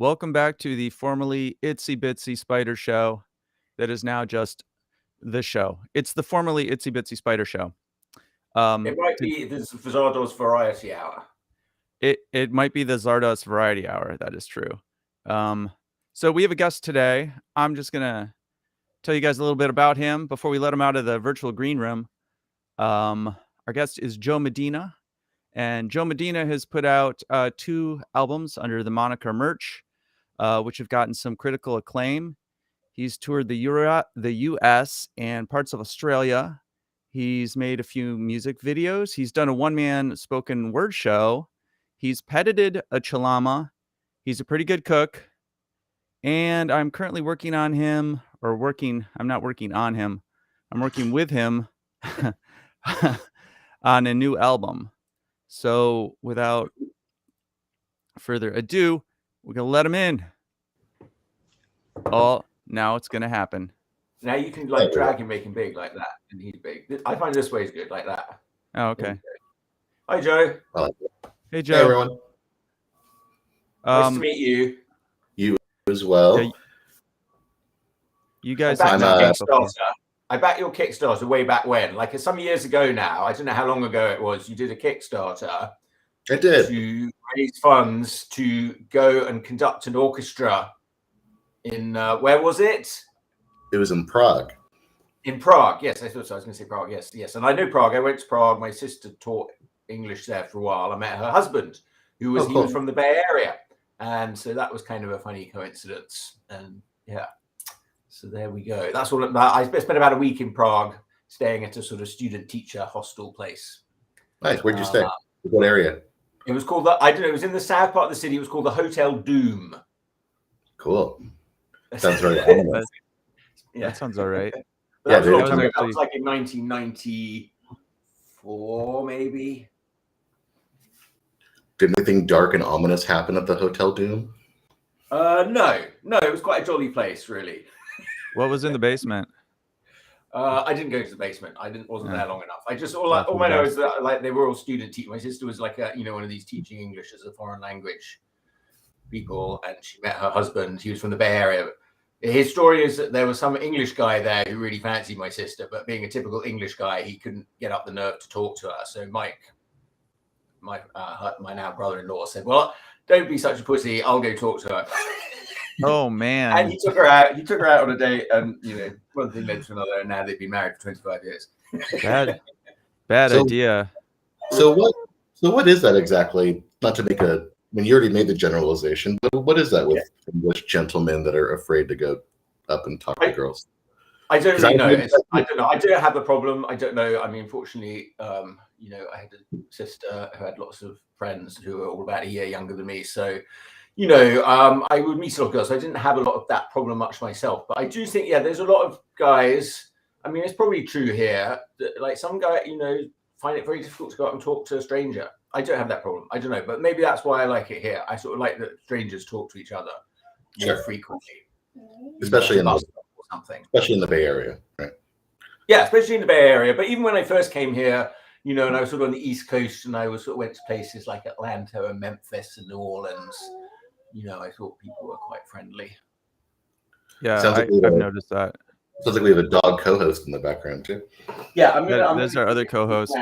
Welcome back to the formerly Itsy Bitsy Spider Show that is now just the show. It's the formerly Itsy Bitsy Spider Show. It might be the Zardos Variety Hour. It might be the Zardos Variety Hour. That is true. So we have a guest today. I'm just going to tell you guys a little bit about him before we let him out of the virtual green room. Our guest is Joe Medina. And Joe Medina has put out 2 albums under the moniker Merch, which have gotten some critical acclaim. He's toured the U.S. and parts of Australia. He's made a few music videos. He's done a one-man spoken word show. He's petited a chalama. He's a pretty good cook. And I'm currently working on him, I'm not working on him. I'm working with him on a new album. So without further ado, we're going to let him in. Oh, now it's going to happen. Now you can like drag him, make him big like that, and he's big. I find this way is good, like that. Oh, okay. Hi, Joe. Hey, Joe. Hey, everyone. Nice to meet you. You as well. Yeah, you guys I backed your Kickstarter way back when, like some years ago now. I don't know how long ago it was. You did a Kickstarter. I did. To raise funds to go and conduct an orchestra in, where was it? It was in Prague. In Prague, yes. I thought so. I was going to say Prague, yes. And I know Prague. I went to Prague. My sister taught English there for a while. I met her husband, who was, he was from the Bay Area. And so that was kind of a funny coincidence. And yeah. So there we go. That's all. I spent about a week in Prague, staying at a sort of student-teacher hostel place. Nice. Where'd you stay? What area? It was called it was in the south part of the city. It was called the Hotel Doom. Cool. Sounds very ominous. Yeah, that sounds all right. That was like in 1994, maybe. Did anything dark and ominous happen at the Hotel Doom? No. It was quite a jolly place, really. What was in the basement? I didn't go to the basement. Wasn't there long enough. I just all I know is that like they were all student teachers. My sister was like one of these teaching English as a foreign language people, and she met her husband. He was from the Bay Area. His story is that there was some English guy there who really fancied my sister, but being a typical English guy, he couldn't get up the nerve to talk to her. So Mike, my now brother-in-law, said, "Well, don't be such a pussy. I'll go talk to her." Oh man! And he took her out. He took her out on a date, and one thing led to another, and now they've been married for 25 years. Bad idea. So what is that exactly? Not to make when you already made the generalization, but what is that with English gentlemen that are afraid to go up and talk to girls? I don't really know. I don't know. I don't have a problem. I don't know. I mean, fortunately, I had a sister who had lots of friends who were all about a year younger than me, so. I would meet a lot of girls. So I didn't have a lot of that problem much myself, but I do think, there's a lot of guys. I mean, it's probably true here that like some guy, find it very difficult to go out and talk to a stranger. I don't have that problem. I don't know, but maybe that's why I like it here. I sort of like that strangers talk to each other more frequently, especially in especially in the Bay Area, right? Yeah, especially in the Bay Area. But even when I first came here, and I was sort of on the East Coast, and I was sort of went to places like Atlanta and Memphis and New Orleans. I thought people were quite friendly. Yeah, I've noticed that. Sounds like we have a dog co-host in the background too. Yeah, there's our other co-host.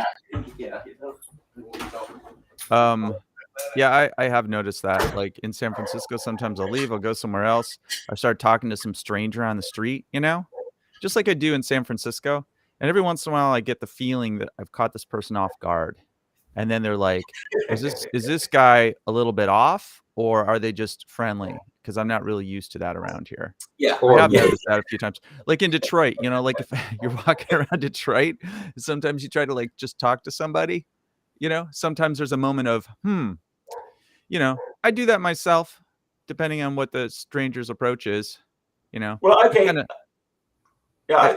Yeah, I have noticed that. Like in San Francisco, sometimes I'll leave, I'll go somewhere else. I start talking to some stranger on the street, just like I do in San Francisco. And every once in a while, I get the feeling that I've caught this person off guard. And then they're like, is this guy a little bit off, or are they just friendly? Because I'm not really used to that around here. Yeah, I have noticed that a few times. Like in Detroit, like if you're walking around Detroit, sometimes you try to like just talk to somebody. Sometimes there's a moment of, I do that myself, depending on what the stranger's approach is. Well, okay. I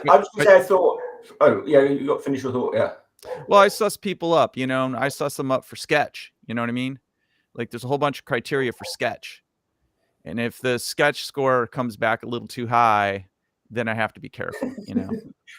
was going to say, I thought. Oh, yeah, you got to finish your thought. Yeah. Well, I suss people up, I suss them up for sketch. You know what I mean? Like there's a whole bunch of criteria for sketch. And if the sketch score comes back a little too high, then I have to be careful,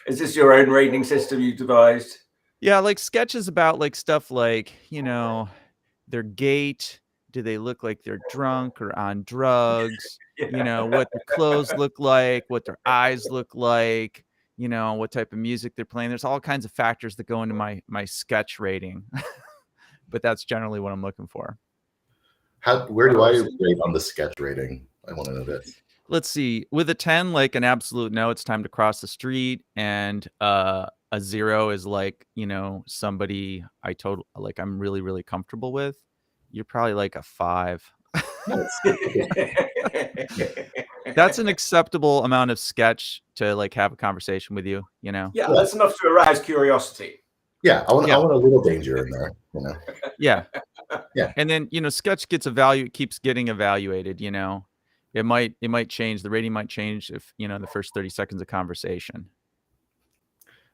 Is this your own rating system you devised? Yeah, like sketch is about like stuff like, their gait, Do they look like they're drunk or on drugs? Yeah. You know, what their clothes look like, what their eyes look like, you know, what type of music they're playing. There's all kinds of factors that go into my sketch rating. But that's generally what I'm looking for. Where do I rate on the sketch rating? I want to know this. Let's see. With a 10, like an absolute no, it's time to cross the street, and a 0 is like, you know, somebody I'm really, really comfortable with. You're probably like a 5. That's an acceptable amount of sketch to like have a conversation with you, you know? Yeah, that's enough to arouse curiosity. Yeah, I want a little danger in there, you know? Yeah. Yeah. And then, you know, sketch keeps getting evaluated, you know? It might change. The rating might change if, you know, the first 30 seconds of conversation.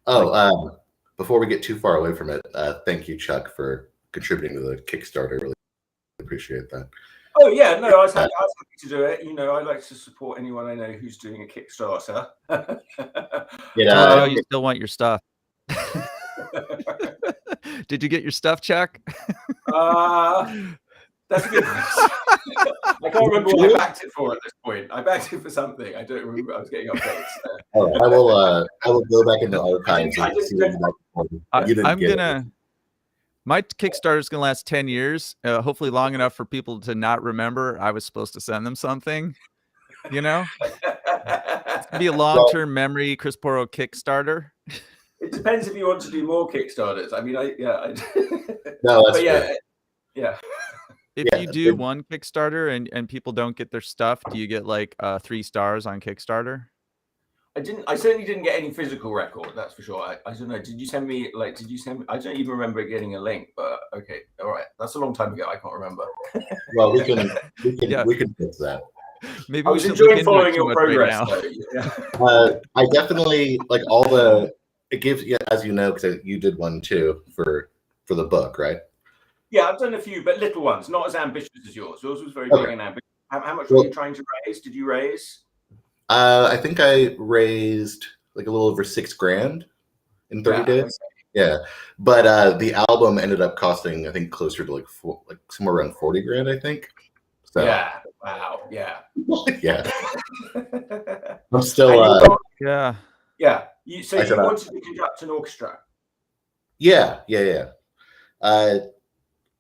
Oh, before we get too far away from it, thank you, Chuck, for contributing to the Kickstarter. Really appreciate that. Oh yeah, no, I was happy to do it. You know, I like to support anyone I know who's doing a Kickstarter. You still want your stuff. Did you get your stuff, Chuck? That's a good question. I can't remember what I backed it for at this point. I backed it for something. I don't remember. I was getting updates. Oh, I will go back into archives. My Kickstarter is gonna last 10 years. Hopefully long enough for people to not remember I was supposed to send them something. You know, it's gonna be a long-term memory Chris Porro Kickstarter. It depends if you want to do more Kickstarters. I mean, no, that's yeah. If you do one Kickstarter and people don't get their stuff, do you get like 3 stars on Kickstarter? I certainly didn't get any physical record, that's for sure. I don't know. Did you send me I don't even remember getting a link, but okay. All right. That's a long time ago. I can't remember. Well, we can fix that. Maybe I was enjoying following your progress. I definitely like it gives, as you know, because you did one too for the book, right? Yeah, I've done a few, but little ones, not as ambitious as yours. Yours was very big and ambitious. How much were you trying to raise? Did you raise? I think I raised like a little over $6,000 in 30 days. Okay. Yeah, but the album ended up costing, I think, closer to like somewhere around $40,000, I think. So, yeah. Wow. Yeah. Yeah. I'm still. Yeah. Yeah. You wanted to conduct an orchestra. Yeah.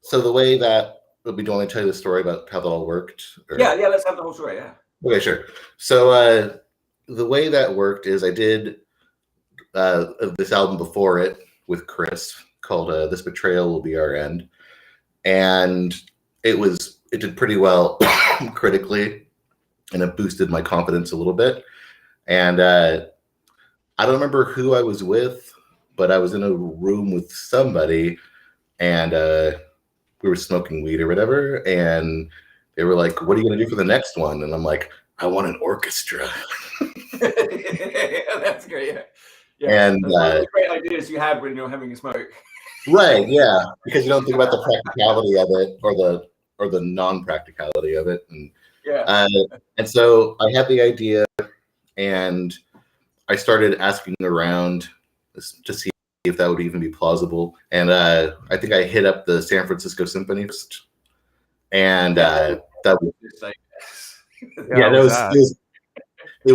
So the way that do you want to tell you the story about how that all worked? Or? Yeah. Let's have the whole story. Yeah. Okay, sure. So the way that worked is I did this album before it with Chris called "This Betrayal Will Be Our End," and it did pretty well critically, and it boosted my confidence a little bit. And I don't remember who I was with, but I was in a room with somebody, and we were smoking weed or whatever, and they were like, "What are you going to do for the next one?" And I'm like, "I want an orchestra." That's great. Yeah. And that's one of the great ideas you have when you're having a smoke. Right. Yeah. Because you don't think about the practicality of it or the non-practicality of it. And and so I had the idea, and I started asking around to see if that would even be plausible. And I think I hit up the San Francisco Symphony first, and that was it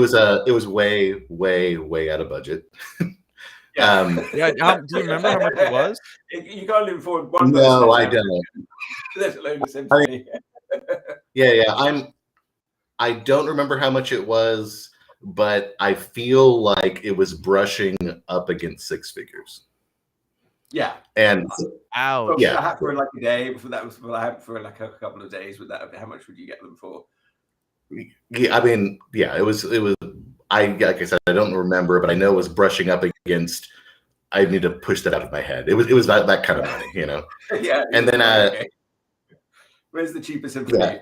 was way out of budget. Do you remember how much it was? You can't live for one. No, I don't. Let alone the symphony. I don't remember how much it was, but I feel like it was brushing up against 6 figures. Yeah. And ouch. Yeah. For like a day, for like a couple of days with that, how much would you get them for? Yeah, I mean, it was. Like I said, I don't remember, but I know it was brushing up against. I need to push that out of my head. It was that kind of money, you know. Yeah. And then where's the cheapest symphony? Yeah.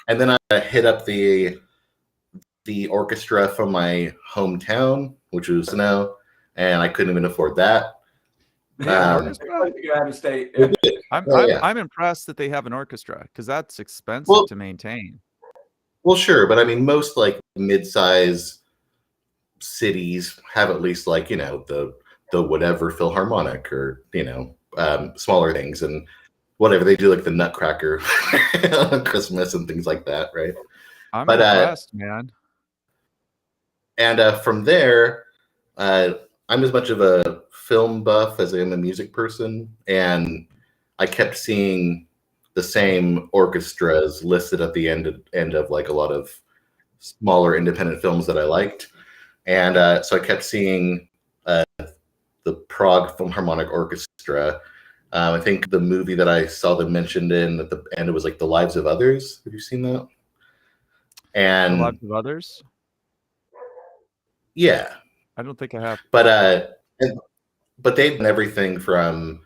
And then I hit up the orchestra from my hometown, which was and I couldn't even afford that. I'm impressed that they have an orchestra because that's expensive to maintain. Well, sure, but I mean, most like mid-size cities have at least like the whatever Philharmonic or smaller things, and whatever they do, like the Nutcracker on Christmas and things like that, right? I'm impressed, man. And from there, I'm as much of a film buff as I am a music person, and I kept seeing the same orchestras listed at the end of like a lot of smaller independent films that I liked, and so I kept seeing the Prague Philharmonic Orchestra. I think the movie that I saw them mentioned in at the end, it was like The Lives of Others. Have you seen that? And The Lives of Others? Yeah. I don't think I have. But they've done everything from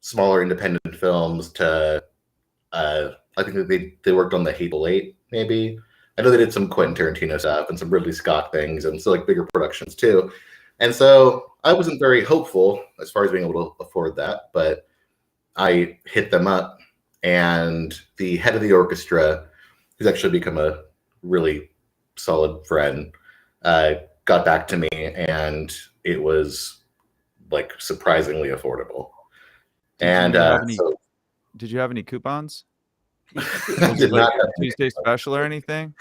smaller independent films to I think that they worked on The Hateful Eight, maybe. I know they did some Quentin Tarantino stuff and some Ridley Scott things and so like bigger productions too. And so I wasn't very hopeful as far as being able to afford that, but I hit them up, and the head of the orchestra, who's actually become a really solid friend, got back to me, and it was like surprisingly affordable. Did you have any coupons? Did not have Tuesday special or anything?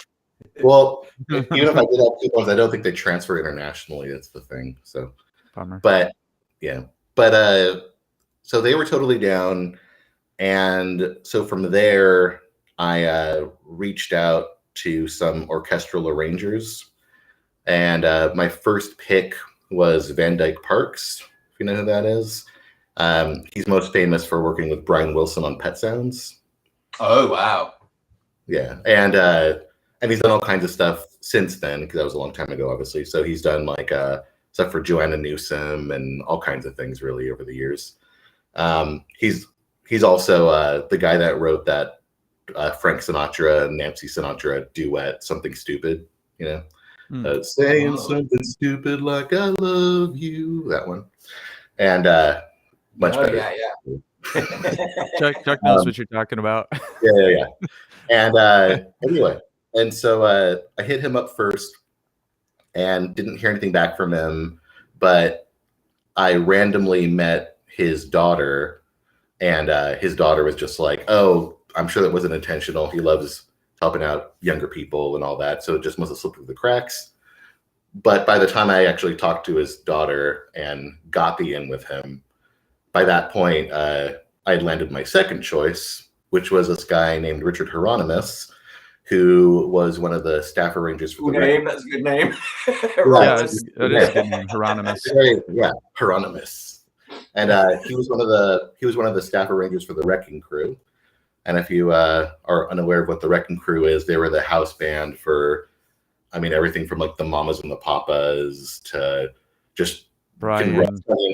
Well, even if I did have coupons, I don't think they transfer internationally. That's the thing. So, bummer. But yeah, but so they were totally down, and so from there, I reached out to some orchestral arrangers, and my first pick was Van Dyke Parks. If you know who that is, he's most famous for working with Brian Wilson on Pet Sounds. Oh wow! Yeah, and he's done all kinds of stuff since then, because that was a long time ago, obviously. So he's done like stuff for Joanna Newsom and all kinds of things really over the years. He's also the guy that wrote that Frank Sinatra and Nancy Sinatra duet, Something Stupid, you know, saying something stupid like I love you, that one. And much better. Yeah. Chuck knows what you're talking about. Yeah. And anyway, and so I hit him up first and didn't hear anything back from him, but I randomly met his daughter, and his daughter was just like, oh, I'm sure that wasn't intentional. He loves helping out younger people and all that, so it just must have slipped through the cracks. But by the time I actually talked to his daughter and got the in with him, by that point, I had landed my second choice, which was this guy named Richard Hieronymus, who was one of the staff arrangers for the name. That's a good name. Yeah, that is a good name, Hieronymus. Yeah, Hieronymus. And he was one of the staff arrangers for the Wrecking Crew. And if you are unaware of what the Wrecking Crew is, they were the house band for, I mean, everything from like the Mamas and the Papas to just Brian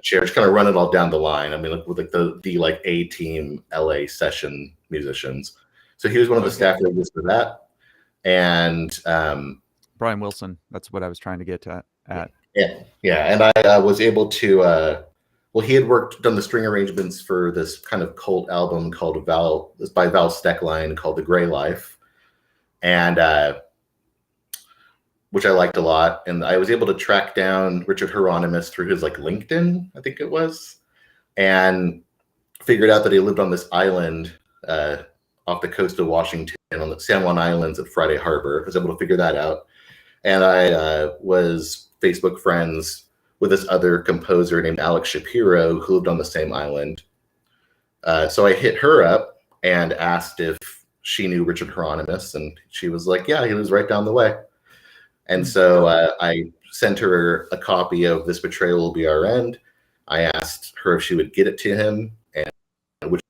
chairs, kind of run it all down the line. I mean, like with like the like A-team LA session musicians. So he was one of the staff arrangers for that. And Brian Wilson, that's what I was trying to get at. Yeah. And I was able to well, he had done the string arrangements for this kind of cult album called by Val Steckline called The Gray Life, and which I liked a lot. And I was able to track down Richard Hieronymus through his like LinkedIn, I think it was, and figured out that he lived on this island off the coast of Washington on the San Juan Islands at Friday Harbor. I was able to figure that out. And I was Facebook friends with this other composer named Alex Shapiro, who lived on the same island. So I hit her up and asked if she knew Richard Hieronymus, and she was like, yeah, he lives right down the way. And so I sent her a copy of This Betrayal Will Be Our End. I asked her if she would get it to him, and which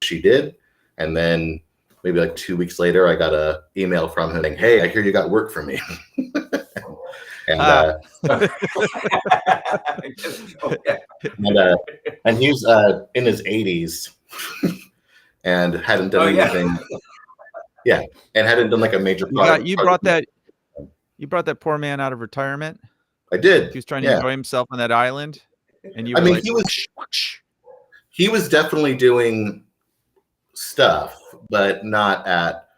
she did. And then maybe like 2 weeks later, I got an email from him saying, hey, I hear you got work for me. And and he's in his 80s and hadn't done anything. Yeah, and hadn't done like a major project. You brought that poor man out of retirement. I did. He was trying to enjoy himself on that island, and you. I mean, he was definitely doing stuff, but not at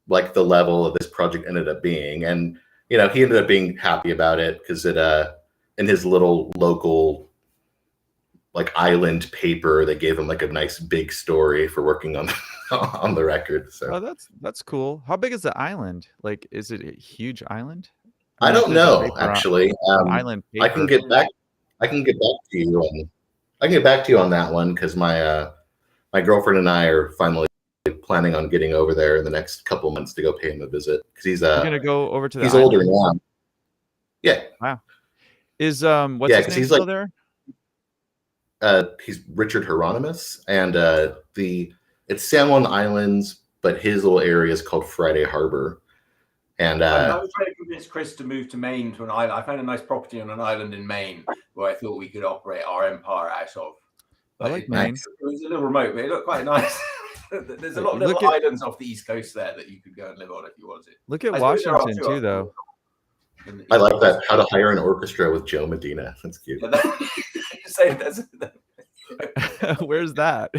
like the level of this project ended up being. And you know, he ended up being happy about it because it in his little local like island paper. They gave him like a nice big story for working on on the record. So that's cool. How big is the island? Like, is it a huge island? I mean, if don't there's a know paper on- actually. an island I can paper. get back. I can get back to you on. I can get back to you on that one because my my girlfriend and I are finally planning on getting over there in the next couple months to go pay him a visit because he's You're gonna go over to the he's island? older now. Yeah. Wow. Is what's Yeah, his 'cause name he's still like- there? He's Richard Hieronymus, and it's San Juan Islands, but his little area is called Friday Harbor. And I was trying to convince Chris to move to Maine, to an island. I found a nice property on an island in Maine where I thought we could operate our empire out of. I like Maine. It was a little remote, but it looked quite nice. There's a lot of Look little at- islands off the East Coast there that you could go and live on if you wanted. Look at I suppose there are Washington two too, though. I like that. How to Hire an Orchestra with Joe Medina. That's cute. Say that's. Where's that?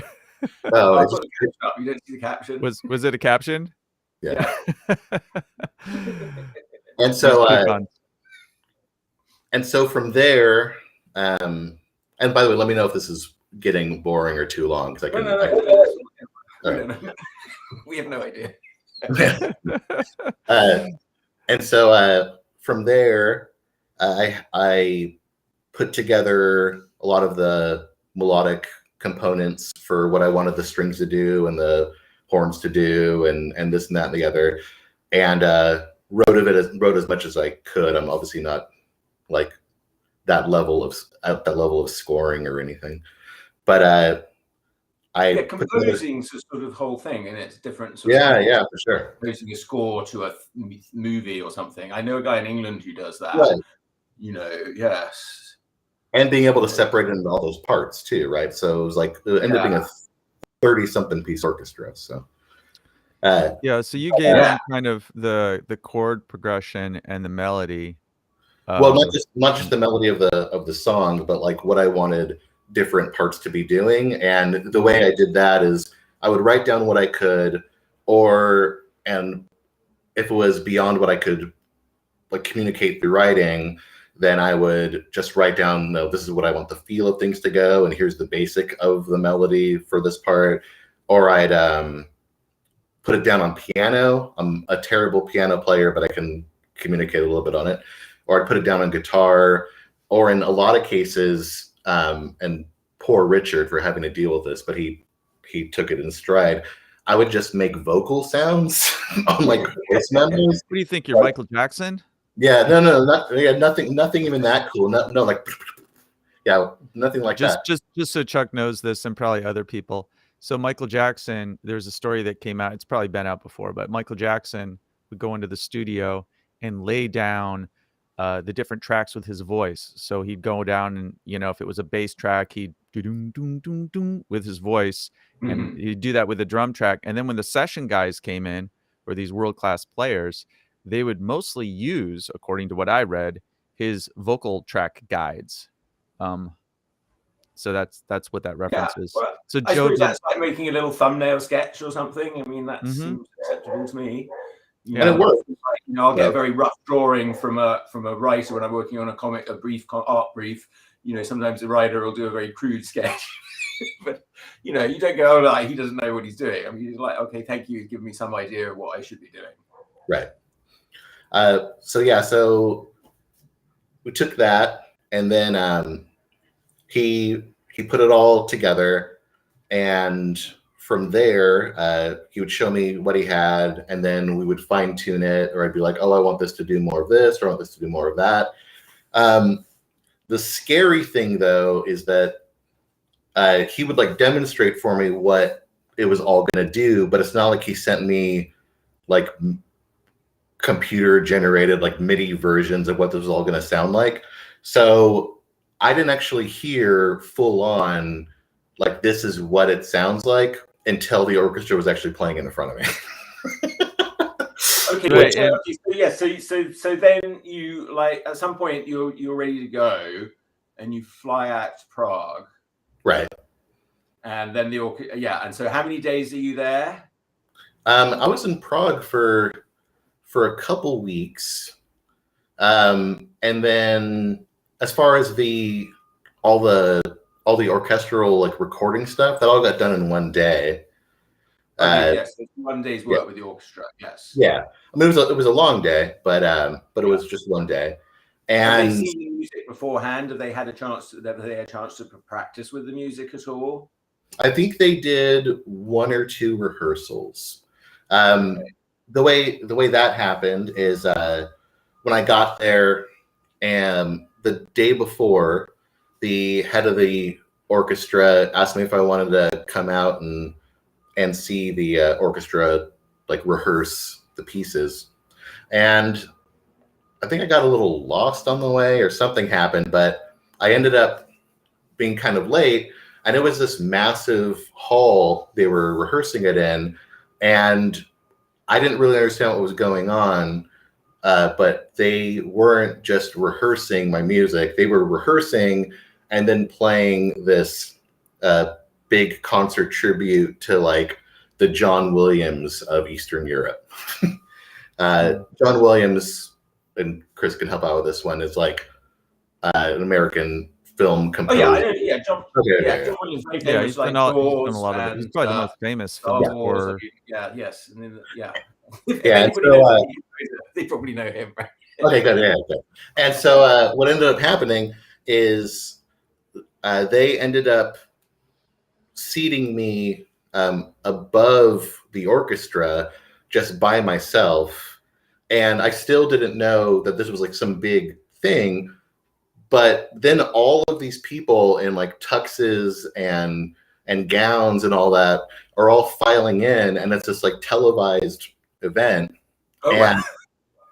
Oh, I've it's got the caption up. You don't see the caption. Was it a caption? yeah. And so from there, and by the way, let me know if this is getting boring or too long because I can. No. We have no idea. And so from there, I put together a lot of the melodic components for what I wanted the strings to do and the horns to do and this and that and the other, and wrote as much as I could. I'm obviously not like at that level of scoring or anything, but composing's a sort of whole thing, and it's different. For sure. Composing a score to a movie or something. I know a guy in England who does that. Right. Yes. And being able to separate it into all those parts too, right? So it was like it ended up being a 30-something piece orchestra. So so you gave him kind of the chord progression and the melody. Well, not just the melody of the song, but like what I wanted different parts to be doing. And the way I did that is I would write down what I could, and if it was beyond what I could like communicate through writing, then I would just write down, no, this is what I want the feel of things to go, and here's the basic of the melody for this part. Or I'd put it down on piano. I'm a terrible piano player, but I can communicate a little bit on it. Or I'd put it down on guitar, or in a lot of cases, and poor Richard for having to deal with this, but he took it in stride. I would just make vocal sounds on like voice memos. What do you think? You're Michael Jackson? Yeah, nothing even that cool. No, like, yeah, nothing like that. Just so Chuck knows this, and probably other people. So Michael Jackson, there's a story that came out. It's probably been out before, but Michael Jackson would go into the studio and lay down the different tracks with his voice. So he'd go down and, if it was a bass track, he'd do with his voice, and he'd do that with the drum track. And then when the session guys came in, or these world-class players, they would mostly use, according to what I read, his vocal track guides. So that's what that reference is. Well, So I Joe suppose that's like making a little thumbnail sketch or something. I mean, that seems acceptable to me. And it works. I'll get a very rough drawing from a writer when I'm working on a brief art brief. Sometimes the writer will do a very crude sketch, but you don't go, like, he doesn't know what he's doing. I mean, he's like, okay, thank you, give me some idea of what I should be doing. Right. So we took that, and then he put it all together, and from there, he would show me what he had, and then we would fine tune it, or I'd be like, oh, I want this to do more of this, or I want this to do more of that. The scary thing, though, is that he would like demonstrate for me what it was all going to do, but it's not like he sent me like computer generated like MIDI versions of what this was all going to sound like. So I didn't actually hear full on like this is what it sounds like until the orchestra was actually playing in front of me. Okay, right, so then you, like, at some point you're ready to go, and you fly out to Prague, Right. and then and so how many days are you there? I was in Prague for a couple weeks, and then as far as all the all the orchestral like recording stuff, that all got done in one day. Okay, yes, it's one day's work with the orchestra. Yes. Yeah, I mean it was a long day, but it was just one day. And have they seen the music beforehand? Have they had a chance to practice with the music at all? I think they did one or two rehearsals. The way that happened is when I got there, and the day before, the head of the orchestra asked me if I wanted to come out and see the orchestra like rehearse the pieces, and I think I got a little lost on the way or something happened, but I ended up being kind of late, and it was this massive hall they were rehearsing it in, and I didn't really understand what was going on, but they weren't just rehearsing my music. They were rehearsing and then playing this big concert tribute to like the John Williams of Eastern Europe. John Williams, and Chris can help out with this one, is like an American film composer. Oh yeah, John. Okay, John Williams, very famous, he's done a lot of it. He's probably the most famous film scorer. Yes, and then, yeah. So, they probably know him, right? Okay, good. Yeah, good. And so what ended up happening is they ended up seating me above the orchestra just by myself, and I still didn't know that this was like some big thing. But then all of these people in like tuxes and gowns and all that are all filing in, and it's this like televised event. Oh, wow.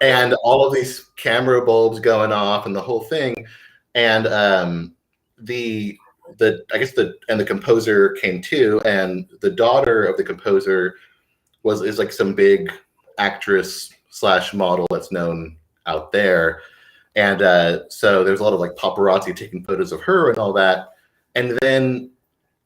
And all of these camera bulbs going off and the whole thing. And the composer came too, and the daughter of the composer is like some big actress / model that's known out there. And so there's a lot of like paparazzi taking photos of her and all that. And then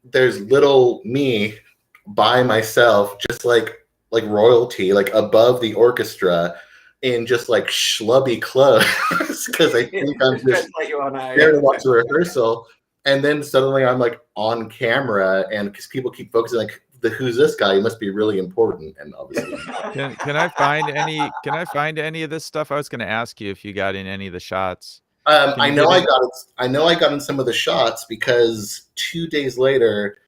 there's little me by myself, just like royalty, like above the orchestra in just like schlubby clothes because I think I'm just there to watch the rehearsal. And then suddenly I'm like on camera, and because people keep focusing like, who's this guy? He must be really important. And obviously, can I find any? Can I find any of this stuff? I was going to ask you if you got in any of the shots. I know I got in some of the shots because 2 days later,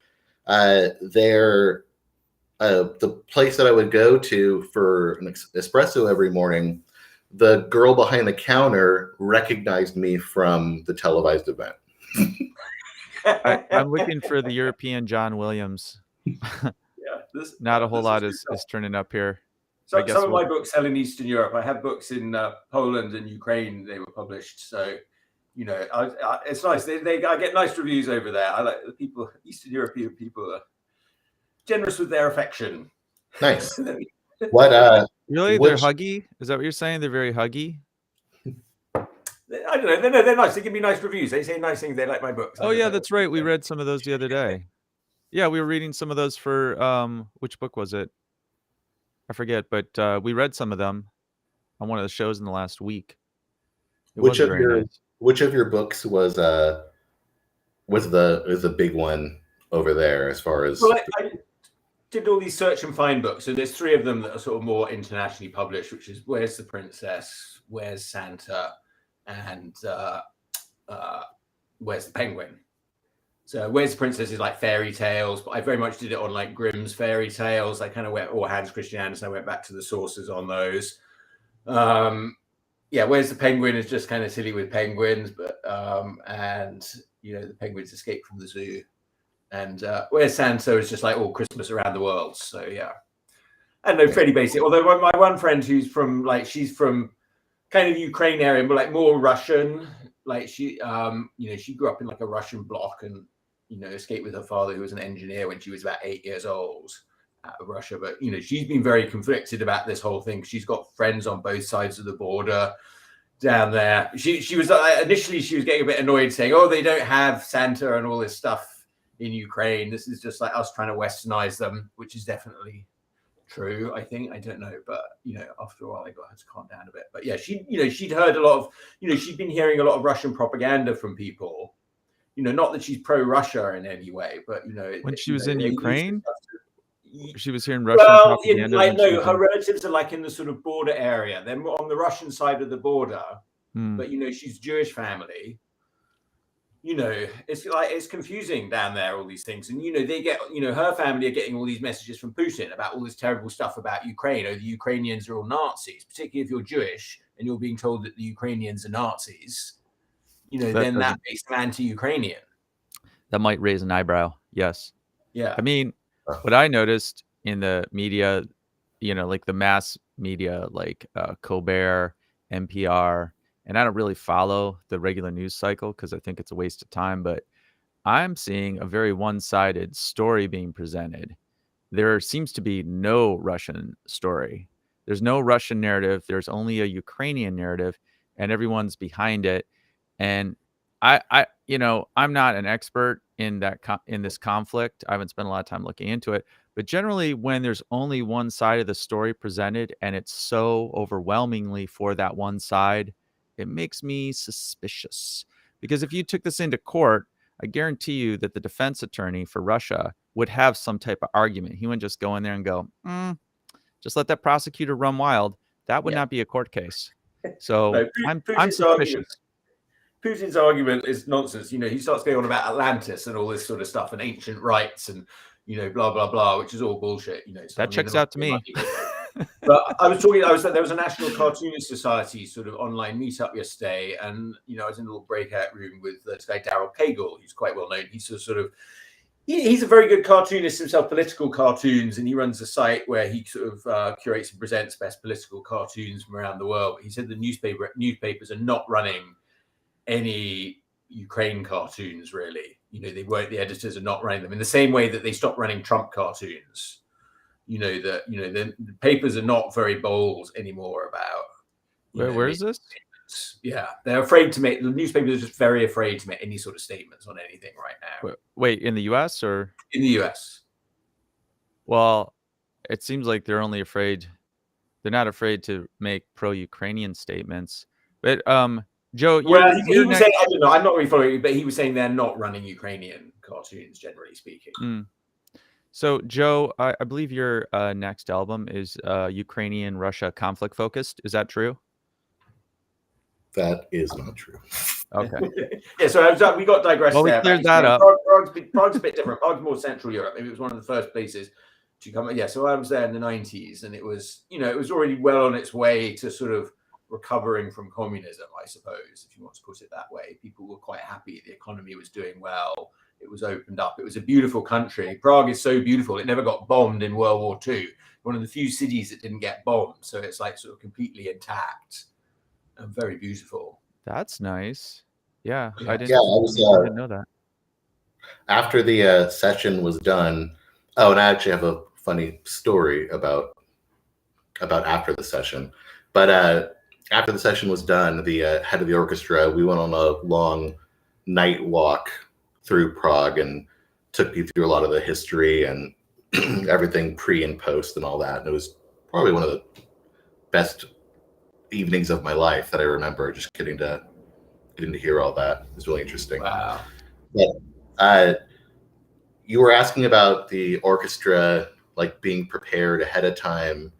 the place that I would go to for an espresso every morning, the girl behind the counter recognized me from the televised event. I'm looking for the European John Williams. Not a whole lot is turning up here. So some of my books sell in Eastern Europe. I have books in Poland and Ukraine. They were published, so it's nice. I get nice reviews over there. I like the people. Eastern European people are generous with their affection. Nice. What? Really? They're huggy? Is that what you're saying? They're very huggy? I don't know. They're nice. They give me nice reviews. They say nice things. They like my books. Oh yeah, that's right. We read some of those the other day. Yeah, we were reading some of those for which book was it? I forget, but we read some of them on one of the shows in the last week. Which of your books was the big one over there as far as? Well, I did all these search and find books, so there's 3 of them that are sort of more internationally published, which is Where's the Princess, Where's Santa, and Where's the Penguin. So Where's the Princess is like fairy tales, but I very much did it on like Grimm's fairy tales. I kind of went, or Hans Christian Andersen. I went back to the sources on those. Where's the Penguin is just kind of silly with penguins, but and the penguins escape from the zoo. And Where's Santa is just like all Christmas around the world. So yeah, I don't know, fairly basic. Although my one friend who's from she's from kind of Ukraine area, but like more Russian. Like she grew up in like a Russian bloc and escaped with her father, who was an engineer when she was about 8 years old out of Russia. But she's been very conflicted about this whole thing. She's got friends on both sides of the border down there. She was initially she was getting a bit annoyed, saying, "Oh, they don't have Santa and all this stuff in Ukraine. This is just like us trying to westernize them," which is definitely true. I think, I don't know, but after a while I got her to calm down a bit. But yeah, she'd heard a lot of she'd been hearing a lot of Russian propaganda from people, not that she's pro-Russia in any way, but when she was in they use Ukraine, this stuff she was hearing Russian propaganda. Like, no, her relatives are like in the sort of border area. They're on the Russian side of the border, but she's Jewish family. It's like, it's confusing down there, all these things. And they get, her family are getting all these messages from Putin about all this terrible stuff about Ukraine. The Ukrainians are all Nazis, particularly if you're Jewish and you're being told that the Ukrainians are Nazis. Then that makes them anti-Ukrainian. That might raise an eyebrow. Yes. Yeah. I mean, what I noticed in the media, like the mass media, like Colbert, NPR, and I don't really follow the regular news cycle because I think it's a waste of time, but I'm seeing a very one-sided story being presented. There seems to be no Russian story. There's no Russian narrative. There's only a Ukrainian narrative, and everyone's behind it. And I'm not an expert in that in this conflict. I haven't spent a lot of time looking into it, but generally when there's only one side of the story presented and it's so overwhelmingly for that one side, it makes me suspicious. Because if you took this into court, I guarantee you that the defense attorney for Russia would have some type of argument. He wouldn't just go in there and go, just let that prosecutor run wild. That would not be a court case. So no, I'm suspicious. Putin's argument is nonsense. He starts going on about Atlantis and all this sort of stuff and ancient rights and, blah, blah, blah, which is all bullshit. That checks out to me. But there was a National Cartoonist Society sort of online meetup yesterday. And, I was in a little breakout room with this guy, Daryl Cagle, who's quite well known. He's he's a very good cartoonist himself, political cartoons, and he runs a site where he sort of curates and presents best political cartoons from around the world. He said the newspapers are not running any Ukraine cartoons, really. The editors are not running them in the same way that they stopped running Trump cartoons. The papers are not very bold anymore about. Where is this? Yeah, they're afraid to make. The newspapers are just very afraid to make any sort of statements on anything right now. Wait, in the U.S. or in the U.S.? Well, it seems like they're only afraid. They're not afraid to make pro-Ukrainian statements, but Joe, well, he was saying, I don't know, I'm not really following, but he was saying they're not running Ukrainian cartoons, generally speaking. So, Joe, I believe your next album is Ukrainian-Russia conflict focused. Is that true? That is not true. Okay. Yeah, so we got digressed there. We cleared that up. Prague's a bit different. Prague's more Central Europe. Maybe it was one of the first places to come. Yeah, so I was there in the 90s, and it was, it was already well on its way to sort of recovering from communism, I suppose, if you want to put it that way. People were quite happy. The economy was doing well. It was opened up. It was a beautiful country. Prague is so beautiful. It never got bombed in World War II. One of the few cities that didn't get bombed. So it's like sort of completely intact and very beautiful. That's nice. Yeah, I didn't know that. After the session was done, and I actually have a funny story about after the session. But after the session was done, the head of the orchestra, we went on a long night walk through Prague and took you through a lot of the history and everything pre and post and all that. And it was probably one of the best evenings of my life that I remember, just getting to hear all that. It was really interesting. Wow. But you were asking about the orchestra, like being prepared ahead of time.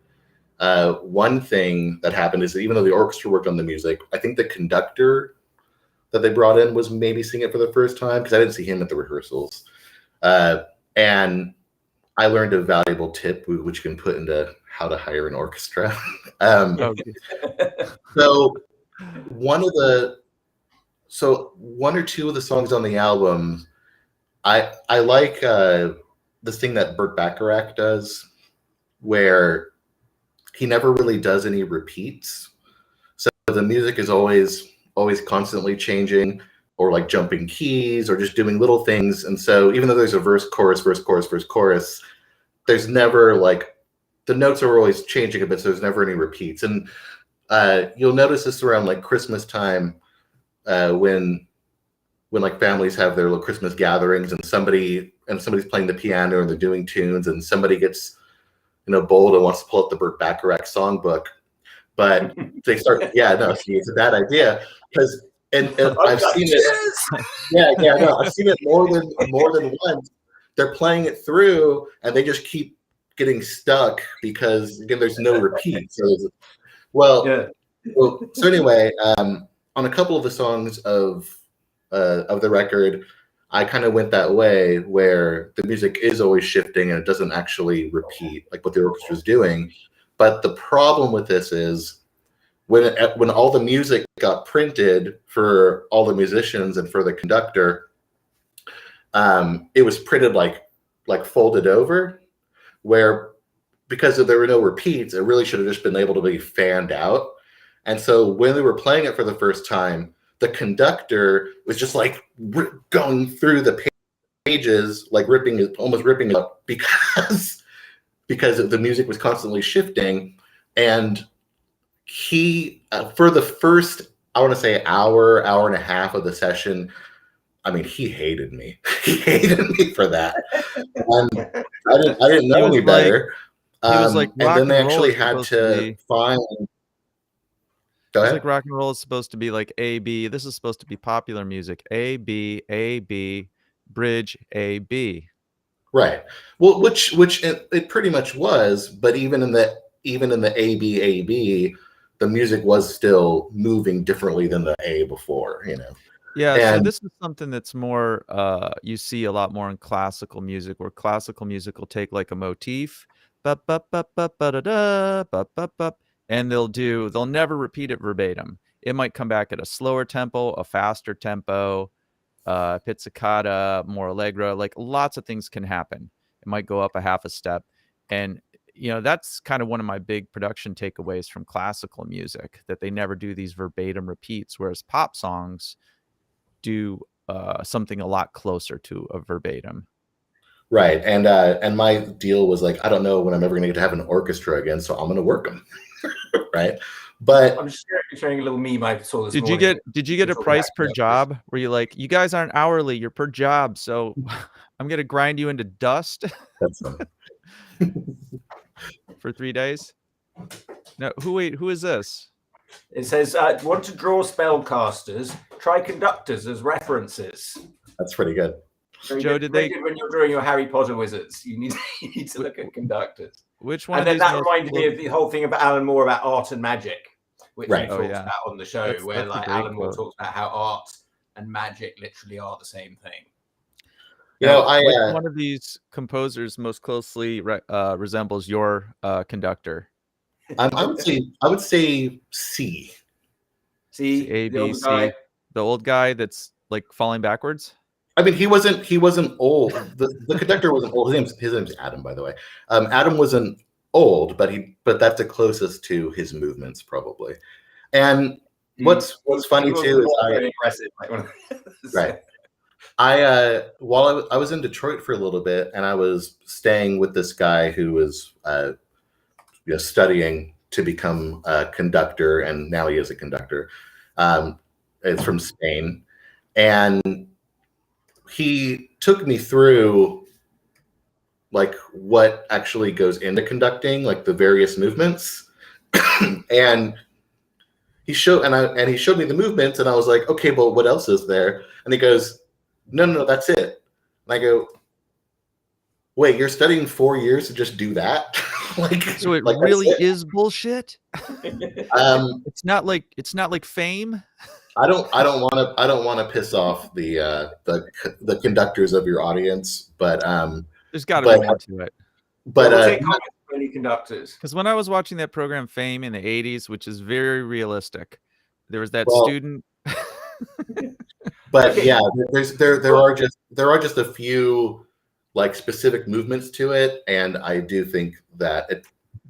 One thing that happened is that even though the orchestra worked on the music, I think the conductor that they brought in was maybe singing it for the first time, because I didn't see him at the rehearsals. And I learned a valuable tip, which you can put into how to hire an orchestra. So one or two of the songs on the album, I like this thing that Burt Bacharach does, where he never really does any repeats. So the music is always constantly changing, or like jumping keys, or just doing little things. And so even though there's a verse, chorus, verse, chorus, verse, chorus, there's never like, the notes are always changing a bit, so there's never any repeats. And you'll notice this around like Christmas time, when like families have their little Christmas gatherings, and somebody's playing the piano and they're doing tunes, and somebody gets bold and wants to pull up the Burt Bacharach songbook, but they start, see, it's a bad idea, because I've seen it. Yeah, no, I've seen it more than once. They're playing it through, and they just keep getting stuck because again, there's no repeat. So, so anyway, on a couple of the songs of the record, I kind of went that way where the music is always shifting and it doesn't actually repeat like what the orchestra is doing. But the problem with this is when all the music got printed for all the musicians and for the conductor, it was printed like folded over, where because there were no repeats, it really should have just been able to be fanned out. And so when we were playing it for the first time, the conductor was just like going through the pages, like almost ripping it up because the music was constantly shifting. And he, for the first, I want to say hour and a half of the session, I mean, he hated me. He hated me for that. And I didn't know any better. He was like, and then they actually had to find. Go ahead. It's like rock and roll is supposed to be like A, B. This is supposed to be popular music. A, B, bridge, A, B. Right. Well, which it pretty much was, but even in the A, B, the music was still moving differently than the A before, you know. Yeah, so this is something that's more you see a lot more in classical music, where classical music will take like a motif, and they'll never repeat it verbatim. It might come back at a slower tempo, a faster tempo, pizzicato, more allegro, like lots of things can happen. It might go up a half a step. And, you know, that's kind of one of my big production takeaways from classical music, that they never do these verbatim repeats, whereas pop songs do something a lot closer to a verbatim. Right. And my deal was like, I don't know when I'm ever going to get to have an orchestra again, so I'm going to work them. Right. But I'm just sharing a little meme I saw this morning. Did you get a price per job where you're like, you guys aren't hourly, you're per job, so I'm going to grind you into dust? That's funny. For 3 days? No, who is this? It says, want to draw spellcasters, try conductors as references. That's pretty good. Joe, when you're drawing your Harry Potter wizards, you need to look at conductors. Which one? And then that reminded me of the whole thing about Alan Moore about art and magic, which he talks about on the show, where like Alan Moore talks about how art and magic literally are the same thing. You know, which one of these composers most closely resembles your conductor? I would say C. C, A, B, C. The old guy that's like falling backwards. I mean, he wasn't old. The conductor wasn't old. His name's Adam, by the way. Adam wasn't old, but that's the closest to his movements probably. And what's funny too is while I was in Detroit for a little bit, and I was staying with this guy who was studying to become a conductor, and now he is a conductor. It's from Spain, and he took me through like what actually goes into conducting, like the various movements. And he showed me the movements, and I was like, okay, well, what else is there? And he goes, no, that's it. And I go, wait, you're studying 4 years to just do that? So it really is bullshit. It's not like Fame. I don't want to piss off the conductors of your audience, but there's got to be more to it. But many conductors. Because when I was watching that program Fame in the 80s, which is very realistic, there was that student. But yeah, there are just a few like specific movements to it, and I do think that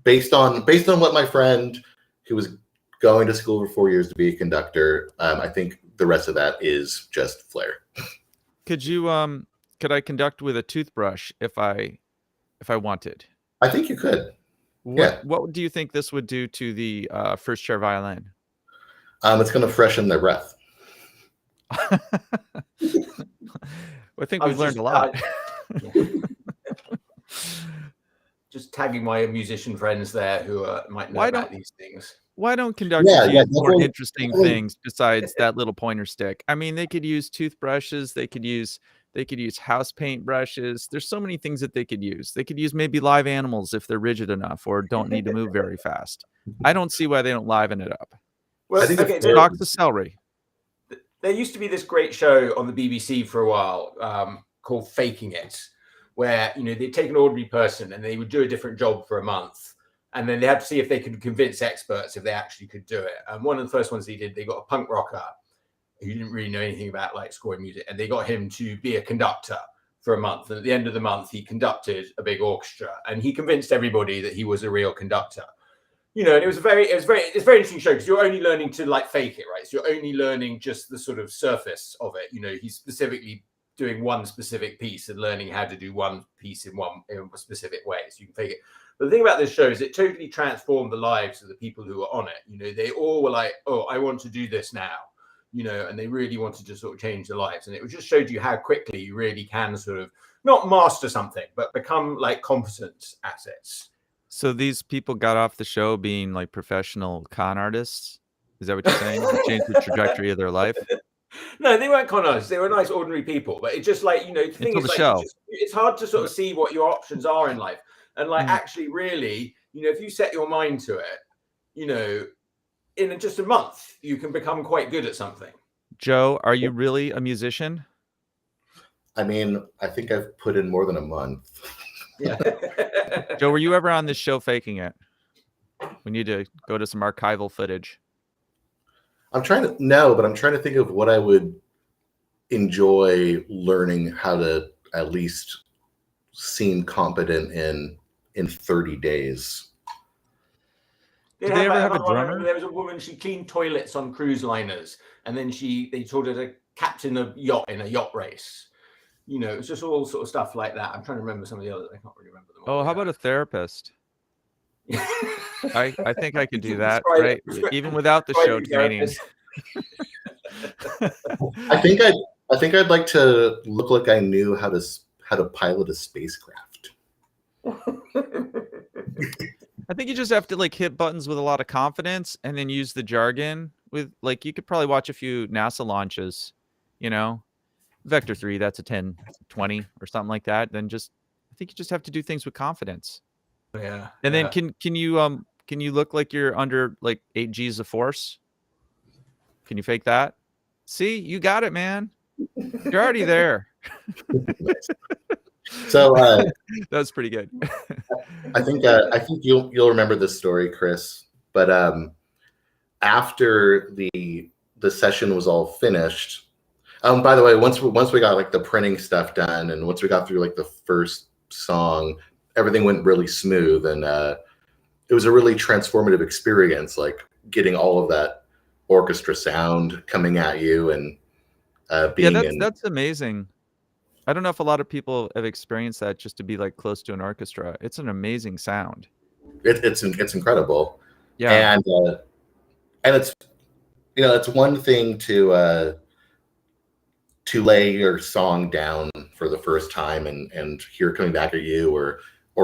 based on what my friend who was going to school for 4 years to be a conductor, I think the rest of that is just flair. Could I conduct with a toothbrush if I wanted? I think you could. What do you think this would do to the first chair violin? It's going to freshen their breath. I think we've learned a lot. Just tagging my musician friends there who might know about these things. Why don't conductors use more definitely, interesting definitely. things besides that little pointer stick? I mean, they could use toothbrushes, they could use house paint brushes. There's so many things that they could use. They could use maybe live animals if they're rigid enough or don't need to move very fast. I don't see why they don't liven it up. Well, I think okay, Stalks of celery. there used to be this great show on the BBC for a while called Faking It, where they'd take an ordinary person and they would do a different job for a month, and then they had to see if they could convince experts if they actually could do it. And one of the first ones they did, they got a punk rocker who didn't really know anything about like scoring music, and they got him to be a conductor for a month. And at the end of the month, he conducted a big orchestra, and he convinced everybody that he was a real conductor. And it's a very interesting show because you're only learning to like fake it, right? So you're only learning just the sort of surface of it. He's specifically doing one specific piece and learning how to do one piece in a specific way, so you can fake it. But the thing about this show is it totally transformed the lives of the people who were on it. They all were like, "Oh, I want to do this now," and they really wanted to sort of change their lives. And it just showed you how quickly you really can sort of not master something, but become like competent at it. So these people got off the show being like professional con artists? Is that what you're saying? They changed the trajectory of their life? No, they weren't con artists. They were nice, ordinary people. But it's just like, the thing Until is the like, show. it's hard to sort of see what your options are in life. And like, actually, really, if you set your mind to it, in just a month, you can become quite good at something. Joe, are you really a musician? I mean, I think I've put in more than a month. Yeah. Joe, were you ever on this show Faking It? We need to go to some archival footage. I'm trying to think of what I would enjoy learning how to at least seem competent in 30 days. Did they ever have a drummer? There was a woman, she cleaned toilets on cruise liners, and then they told her to captain a yacht in a yacht race. It's just all sort of stuff like that. I'm trying to remember some of the others. I can't really remember them all. Oh, how about a therapist? I think I could do that, right? Even without the show training. I think I'd like to look like I knew how to pilot a spacecraft. I think you just have to like hit buttons with a lot of confidence and then use the jargon with like, you could probably watch a few NASA launches, Vector 3, that's a 10-20 or something like that. Then I think you just have to do things with confidence. Yeah. And then can you look like you're under like 8 G's of force? Can you fake that? See, you got it, man. You're already there. So that was pretty good. I think you'll remember this story, Chris. But after the session was all finished. By the way, once we got like the printing stuff done, and once we got through like the first song, everything went really smooth, and it was a really transformative experience, like getting all of that orchestra sound coming at you and being. Yeah, that's amazing. I don't know if a lot of people have experienced that, just to be like close to an orchestra. It's an amazing sound. It's incredible. Yeah, and it's it's one thing to lay your song down for the first time and hear it coming back at you, or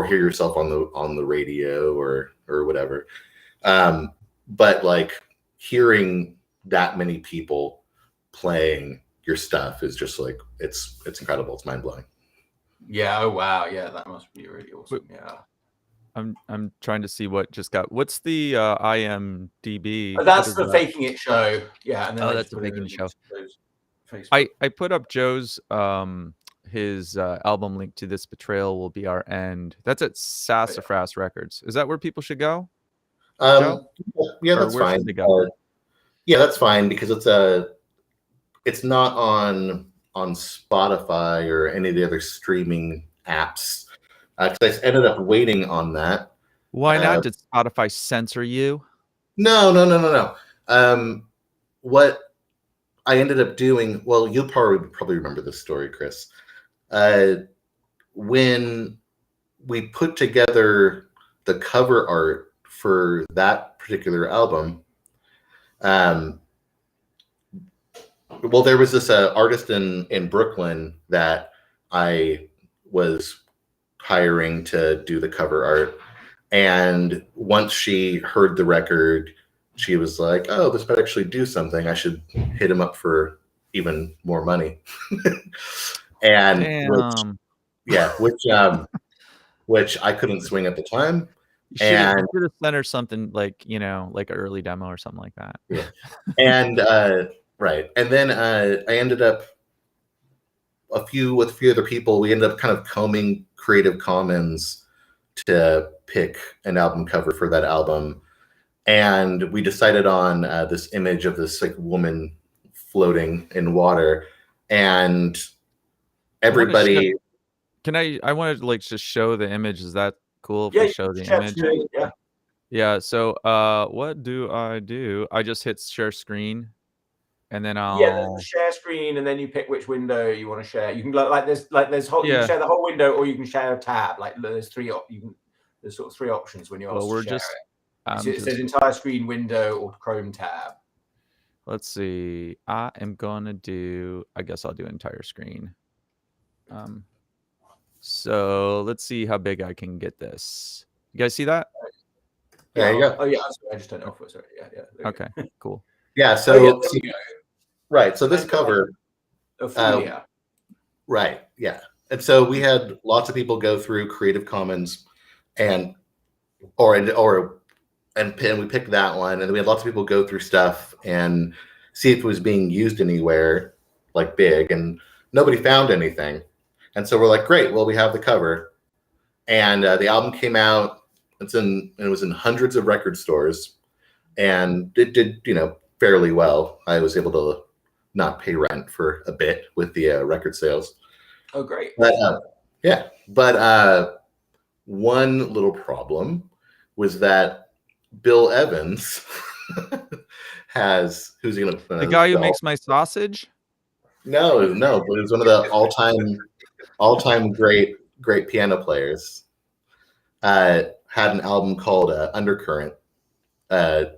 hear yourself on the radio or whatever. But like hearing that many people playing your stuff is just like it's incredible. It's mind blowing. Yeah. Oh wow. Yeah, that must be really awesome. Yeah. I'm trying to see what just got. What's the IMDb? That's the Faking It show. Yeah. And then that's the Faking It show. I put up Joe's his album link to This Betrayal Will Be Our End. That's at Sassafras Records. Is that where people should go? Yeah, that's fine. Yeah, that's fine because it's not on Spotify or any of the other streaming apps. Because I ended up waiting on that. Why not? Did Spotify censor you? No. What I ended up doing, well, you'll probably remember this story, Chris. When we put together the cover art for that particular album, well, there was this artist in Brooklyn that I was hiring to do the cover art. And once she heard the record, she was like, "Oh, this might actually do something. I should hit him up for even more money." And Damn. which I couldn't swing at the time. You should have sent her something like, you know, like an early demo or something like that. Yeah. And right. And then I ended up with a few other people. We ended up kind of combing Creative Commons to pick an album cover for that album. And we decided on this image of this like woman floating in water, and everybody. I wanted to like just show the image. Is that cool if Yeah, we show the image? Yeah. Yeah. So what do? I just hit share screen, and then I'll there's the share screen, and then you pick which window you want to share. You can there's whole, you can share the whole window, or you can share a tab. Like there's there's sort of three options when you ask to share it. It says entire screen, window, or Chrome tab. Let's see. I am gonna do. I guess I'll do entire screen. So let's see how big I can get this. You guys see that? There you go. Oh yeah, I just turned it off. Sorry. Yeah. Okay. Cool. Yeah. So right. So this cover. Right. Yeah. And so we had lots of people go through Creative Commons, and we picked that one, and then we had lots of people go through stuff and see if it was being used anywhere, like big, and nobody found anything. And so we're like, great, well, we have the cover. And the album came out. It was in hundreds of record stores, and it did, fairly well. I was able to not pay rent for a bit with the record sales. Oh, great. But one little problem was that Bill Evans who's he gonna the guy who makes my sausage? No, but he was one of the all-time great piano players. Had an album called Undercurrent. If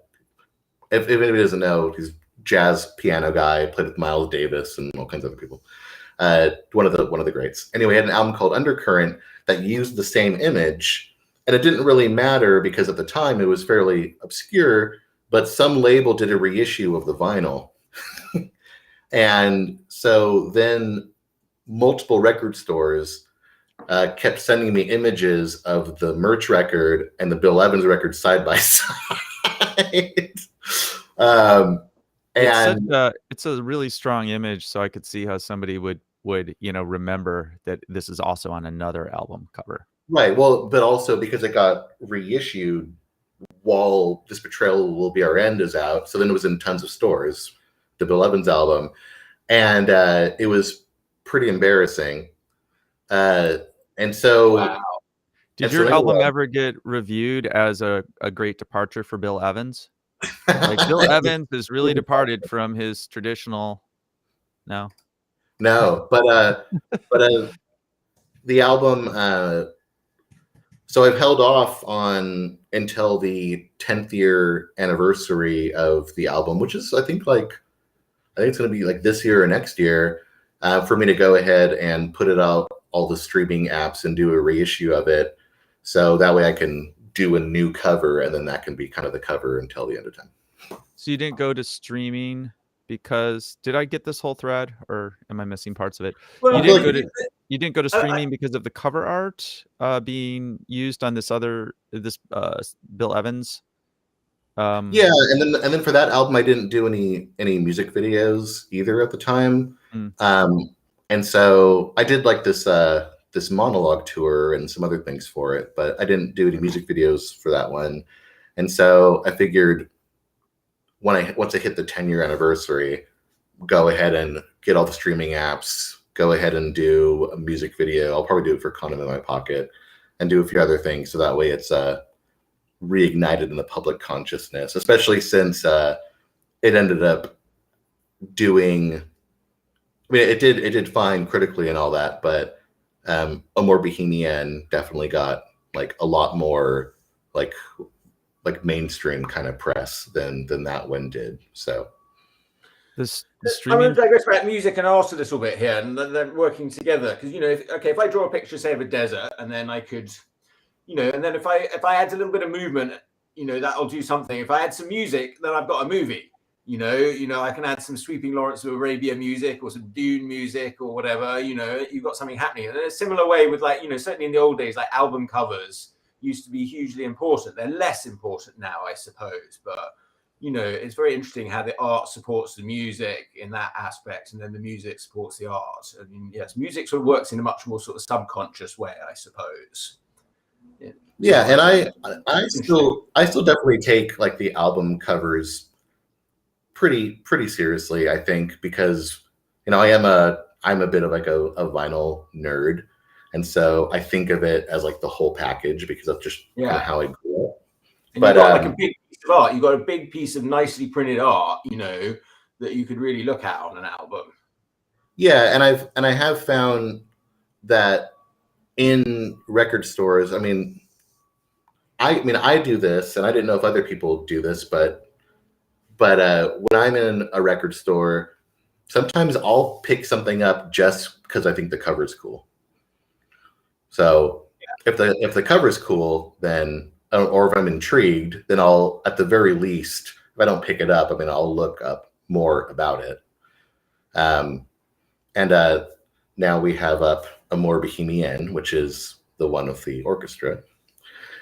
anybody doesn't know, he's a jazz piano guy, played with Miles Davis and all kinds of other people. One of the greats. Anyway, he had an album called Undercurrent that used the same image, and it didn't really matter because at the time it was fairly obscure, but some label did a reissue of the vinyl. And so then multiple record stores kept sending me images of the merch record and the Bill Evans record side by side. It's a really strong image, so I could see how somebody would remember that this is also on another album cover. Right. Well, but also because it got reissued while This Betrayal Will Be Our End is out. So then it was in tons of stores, the Bill Evans album. And it was pretty embarrassing. And so... Wow. Did your album ever get reviewed as a great departure for Bill Evans? Like Bill Evans has really departed from his traditional... No, but the album... So I've held off until the 10th year anniversary of the album, which is I think it's going to be like this year or next year, for me to go ahead and put it out all the streaming apps and do a reissue of it. So that way I can do a new cover, and then that can be kind of the cover until the end of time. So you didn't go to streaming because did I get this whole thread, or am I missing parts of it? Well, you didn't go to streaming because of the cover art being used on this Bill Evans. Yeah, and then for that album, I didn't do any music videos either at the time. And so I did like this monologue tour and some other things for it, but I didn't do any music videos for that one. And so I figured once I hit the 10-year anniversary, go ahead and get all the streaming apps, go ahead and do a music video. I'll probably do it for Condom in My Pocket and do a few other things. So that way it's reignited in the public consciousness, especially since it ended up doing, I mean, it did fine critically and all that, but Amor Bohemian definitely got like a lot more like mainstream kind of press than that one did. So the streaming... I'm going to digress about music and art a little bit here, and they're working together because if I draw a picture, say, of a desert, and then I could, and then if I add a little bit of movement that'll do something. If I add some music, then I've got a movie. I can add some sweeping Lawrence of Arabia music or some Dune music or whatever. You've got something happening. And in a similar way with certainly in the old days, like album covers used to be hugely important. They're less important now, I suppose. But it's very interesting how the art supports the music in that aspect, and then the music supports the art. I mean, yes, music sort of works in a much more sort of subconscious way, I suppose. Yeah, and I still definitely take like the album covers pretty seriously, I think, because I'm a bit of like a vinyl nerd, and so I think of it as like the whole package because that's just kind of how I grew up. And you've got like a big piece of art. You've got a big piece of nicely printed art, that you could really look at on an album. Yeah, and I have found that in record stores, I mean, I do this, and I didn't know if other people do this, but when I'm in a record store, sometimes I'll pick something up just because I think the cover is cool. So if the cover is cool, then or if I'm intrigued, then I'll, at the very least, if I don't pick it up, I'll look up more about it. And now we have up Amor Bohemian, which is the one with the orchestra.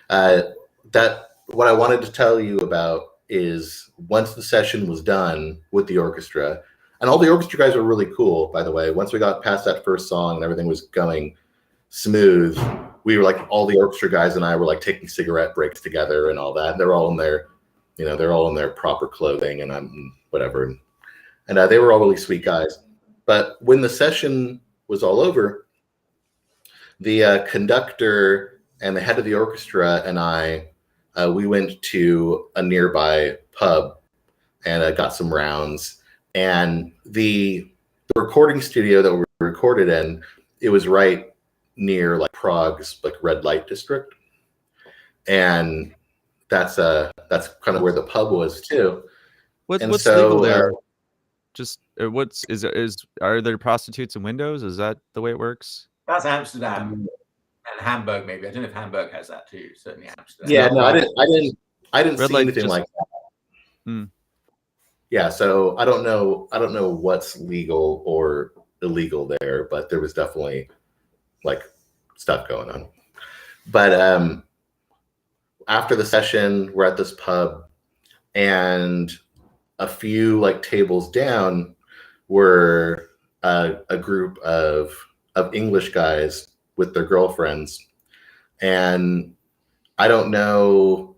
That what I wanted to tell you about is once the session was done with the orchestra, and all the orchestra guys were really cool, by the way. Once we got past that first song and everything was going smooth, we were like, all the orchestra guys and I were like taking cigarette breaks together and all that. And they're all in their proper clothing and I'm whatever. And they were all really sweet guys. But when the session was all over, the conductor and the head of the orchestra and I, we went to a nearby pub and got some rounds. And the recording studio that we recorded in, it was right near like Prague's like red light district, and that's kind of where the pub was too. What's legal there? Are there prostitutes and windows? Is that the way it works? That's Amsterdam and Hamburg, maybe. I don't know if Hamburg has that too. Certainly Amsterdam. Yeah, no, I didn't see anything like that. Yeah, so I don't know what's legal or illegal there, but there was definitely like stuff going on. But after the session, we're at this pub, and a few like tables down were a group of English guys with their girlfriends, and I don't know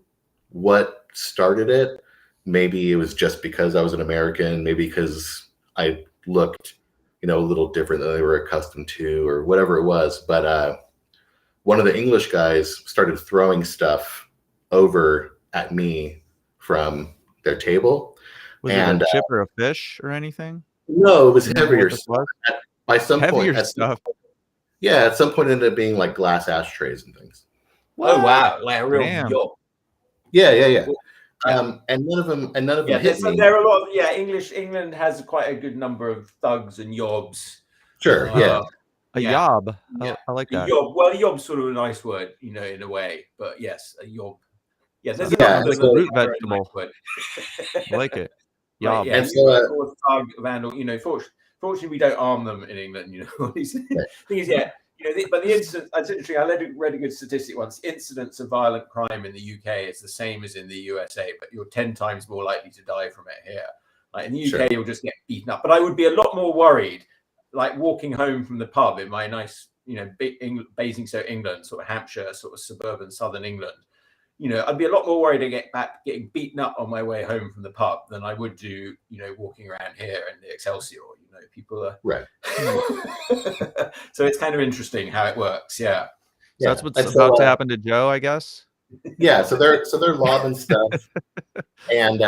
what started it. Maybe it was just because I was an American, maybe because I looked, a little different than they were accustomed to, or whatever it was. But one of the English guys started throwing stuff over at me from their table. Was it a chip or a fish or anything? No, it was heavier stuff. By some heavier point, stuff. At some point it ended up being like glass ashtrays and things. What? Oh wow, like a real yacht. Yeah. And none of them hit me. There are a lot of England has quite a good number of thugs and yobs. Sure, a yob. I like that. Yob. Well, a yob's sort of a nice word, in a way. But yes, a yob. Yeah, there's a root vegetable. I like it. Yob. Yeah, and so thug, vandal. Fortunately, we don't arm them in England. The thing is, but the incidence, that's interesting. I read a good statistic once. Incidence of violent crime in the UK is the same as in the USA, but you're 10 times more likely to die from it here. Like in the UK, you'll just get beaten up. But I would be a lot more worried, like walking home from the pub in my nice, Basingstoke, England, sort of Hampshire, sort of suburban southern England. I'd be a lot more worried to get back getting beaten up on my way home from the pub than I would do, walking around here in the Excelsior. People are right. So it's kind of interesting how it works. Yeah. So that's what's about to happen to Joe, I guess. Yeah. So they're lobbing stuff, and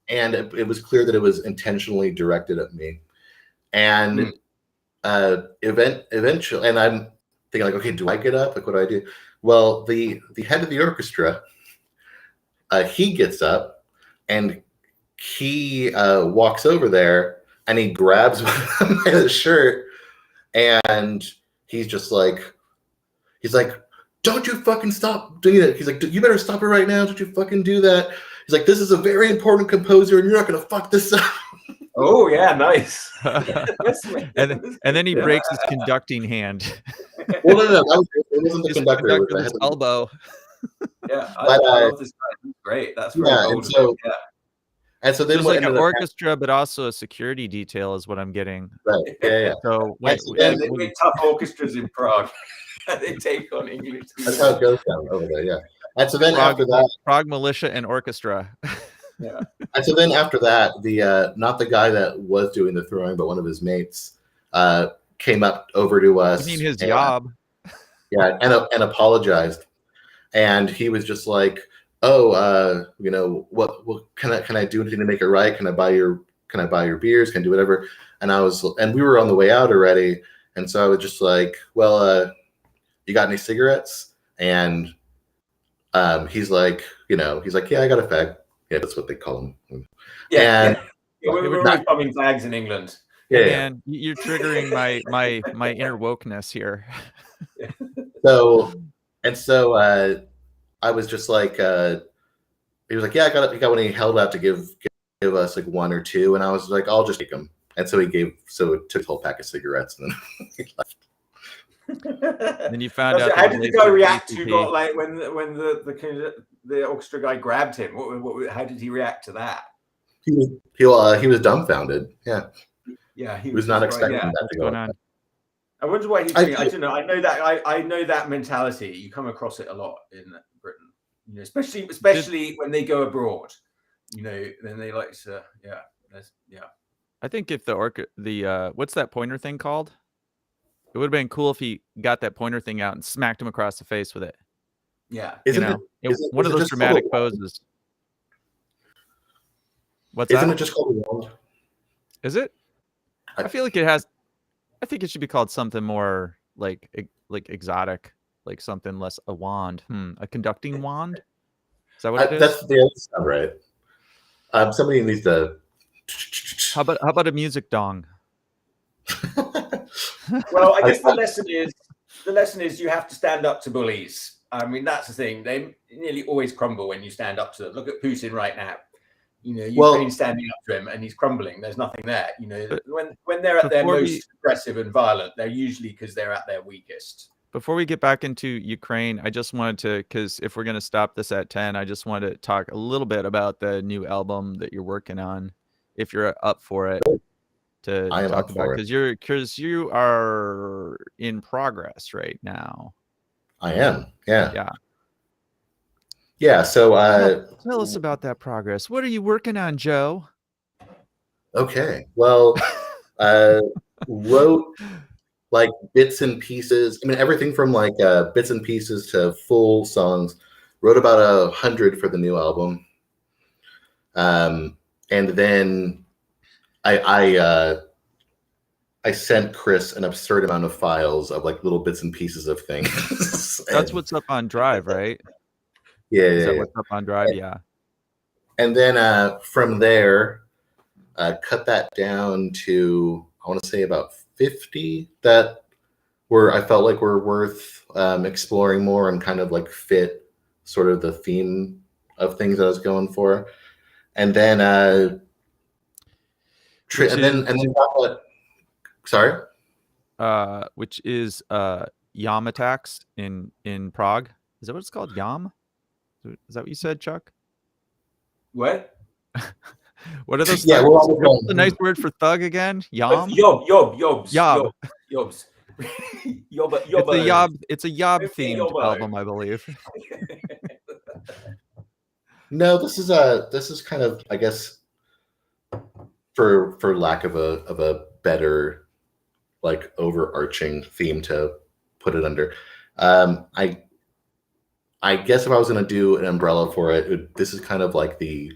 it was clear that it was intentionally directed at me, and eventually, and I'm thinking like, okay, do I get up? Like, what do I do? Well, the head of the orchestra, he gets up and he walks over there and he grabs my shirt and he's like, don't you fucking stop doing it. He's like, you better stop it right now. Don't you fucking do that. He's like, this is a very important composer and you're not going to fuck this up. Oh, yeah, nice. and then he breaks his conducting hand. Well, no, it wasn't the His conductor. with his elbow. Yeah, I love this guy. He's great. That's really and so, yeah. And so then there's like an orchestra, but also a security detail is what I'm getting. Right. Yeah. So they make tough orchestras in Prague. They take on English. That's how it goes down over there. Yeah. And so then after that, Prague Militia and Orchestra. Yeah. And so then after that, the not the guy that was doing the throwing, but one of his mates came up over to us. I mean, his job. Yeah, and apologized. And he was just like, "Oh, what can I do anything to make it right? Can I buy your beers? Can I do whatever?" And we were on the way out already, and so I was just like, "Well, you got any cigarettes?" And he's like, "Yeah, I got a fag." Yeah, that's what they call them. Yeah, we're not bumming fags in England. Yeah, man, you're triggering my inner wokeness here. So I was just like, he was like, "Yeah, I got it." When he held out to give us like one or two, and I was like, "I'll just take them." And so it took a whole pack of cigarettes, and then he left. Then you found out. How did the guy react to when the orchestra guy grabbed him? How did he react to that? He was dumbfounded. Yeah, he was not expecting that to go on. I wonder why he's doing it. I don't know. I know that mentality. You come across it a lot in Britain, especially when they go abroad. Then they like to I think if the what's that pointer thing called? It would have been cool if he got that pointer thing out and smacked him across the face with it. Yeah, one of those dramatic poses. Isn't it just called a wand? Is it? I feel like it has. I think it should be called something more like exotic, like something less a wand. A conducting wand. Is that what it is? That's the sound right. Somebody needs to. How about a music dong? Well, I guess the lesson is you have to stand up to bullies. I mean, that's the thing. They nearly always crumble when you stand up to them. Look at Putin right now. Ukraine's standing up to him and he's crumbling. There's nothing there. When they're at their most aggressive and violent, they're usually because they're at their weakest. Before we get back into Ukraine, I just wanted to, because if we're going to stop this at 10, I just wanted to talk a little bit about the new album that you're working on, if you're up for it. To talk about, because you are in progress right now. I am. Yeah. So tell us about that progress. What are you working on, Joe? Okay. Well, wrote like bits and pieces. I mean, everything from like bits and pieces to full songs. Wrote about 100 for the new album. And then I sent Chris an absurd amount of files of like little bits and pieces of things. That's what's up on Drive, right? Is that what's up on Drive? Yeah. And then from there, cut that down to, I want to say about 50 that I felt like were worth exploring more and kind of like fit sort of the theme of things that I was going for. And then sorry? Which is Yam attacks in Prague. Is that what it's called? Yam? Is that what you said, Chuck? What? What are those? Yeah, what's the nice word for thug again? Yam? Yobs. Yob. Yobs. It's a Yob themed album, I believe. No, this is kind of, I guess, for lack of a better like overarching theme to put it under. I guess if I was going to do an umbrella for it, this is kind of like the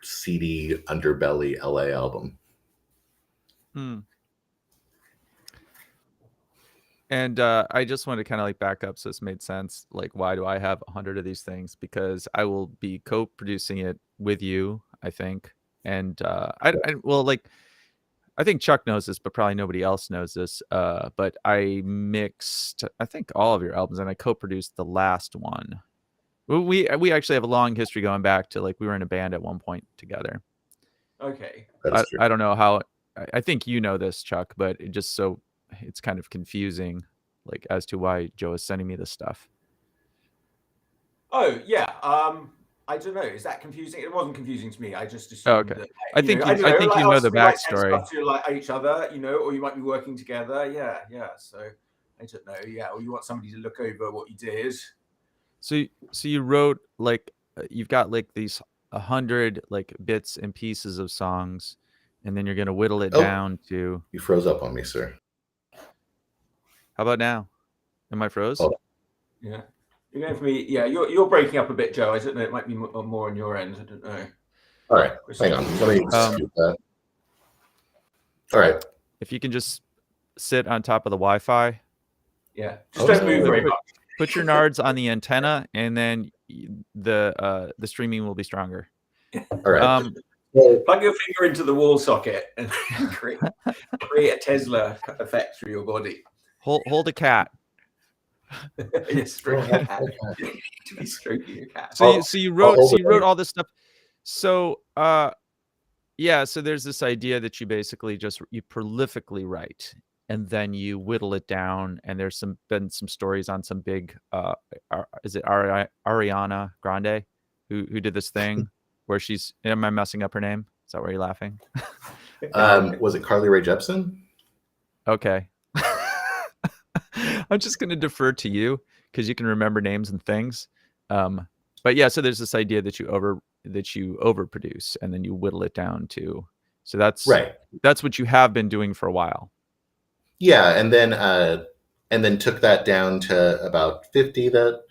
seedy underbelly LA album. And I just wanted to kind of like back up so this made sense. Like, why do I have 100 of these things? Because I will be co-producing it with you, I think. And I think Chuck knows this, but probably nobody else knows this. But I mixed, I think, all of your albums, and I co-produced the last one. We actually have a long history going back to, like, we were in a band at one point together. Okay. I don't know how. I think you know this, Chuck, but it's kind of confusing, like, as to why Joe is sending me this stuff. Oh yeah. I don't know. Is that confusing? It wasn't confusing to me. I just assumed that. I think you know the backstory. Stuff to like each other, or you might be working together. Yeah. So I don't know. Yeah, or you want somebody to look over what you did. So you wrote, like, you've got like these 100 like bits and pieces of songs, and then you're gonna whittle it down to. You froze up on me, sir. How about now? Am I froze? Oh. Yeah. You're going for me. Yeah, you're breaking up a bit, Joe. I don't know. It might be more on your end. I don't know. All right, hang on. Let me scoot that. All right. If you can just sit on top of the Wi-Fi. Yeah. Just don't move very much. Put your nards on the antenna, and then the streaming will be stronger. All right. Plug your finger into the wall socket and create a Tesla effect through your body. Hold a cat. Yes, stroking a cat. To be stroking a cat. So you wrote all this stuff. So so there's this idea that you basically you prolifically write, and then you whittle it down. And there's been some stories on some big is it Ariana Grande who did this thing where am I messing up her name? Is that why you're laughing? Was it Carly Rae Jepsen? Okay. I'm just going to defer to you because you can remember names and things. But yeah, so there's this idea that you overproduce and then you whittle it down to. So that's right. That's what you have been doing for a while. Yeah, and then took that down to about 50 that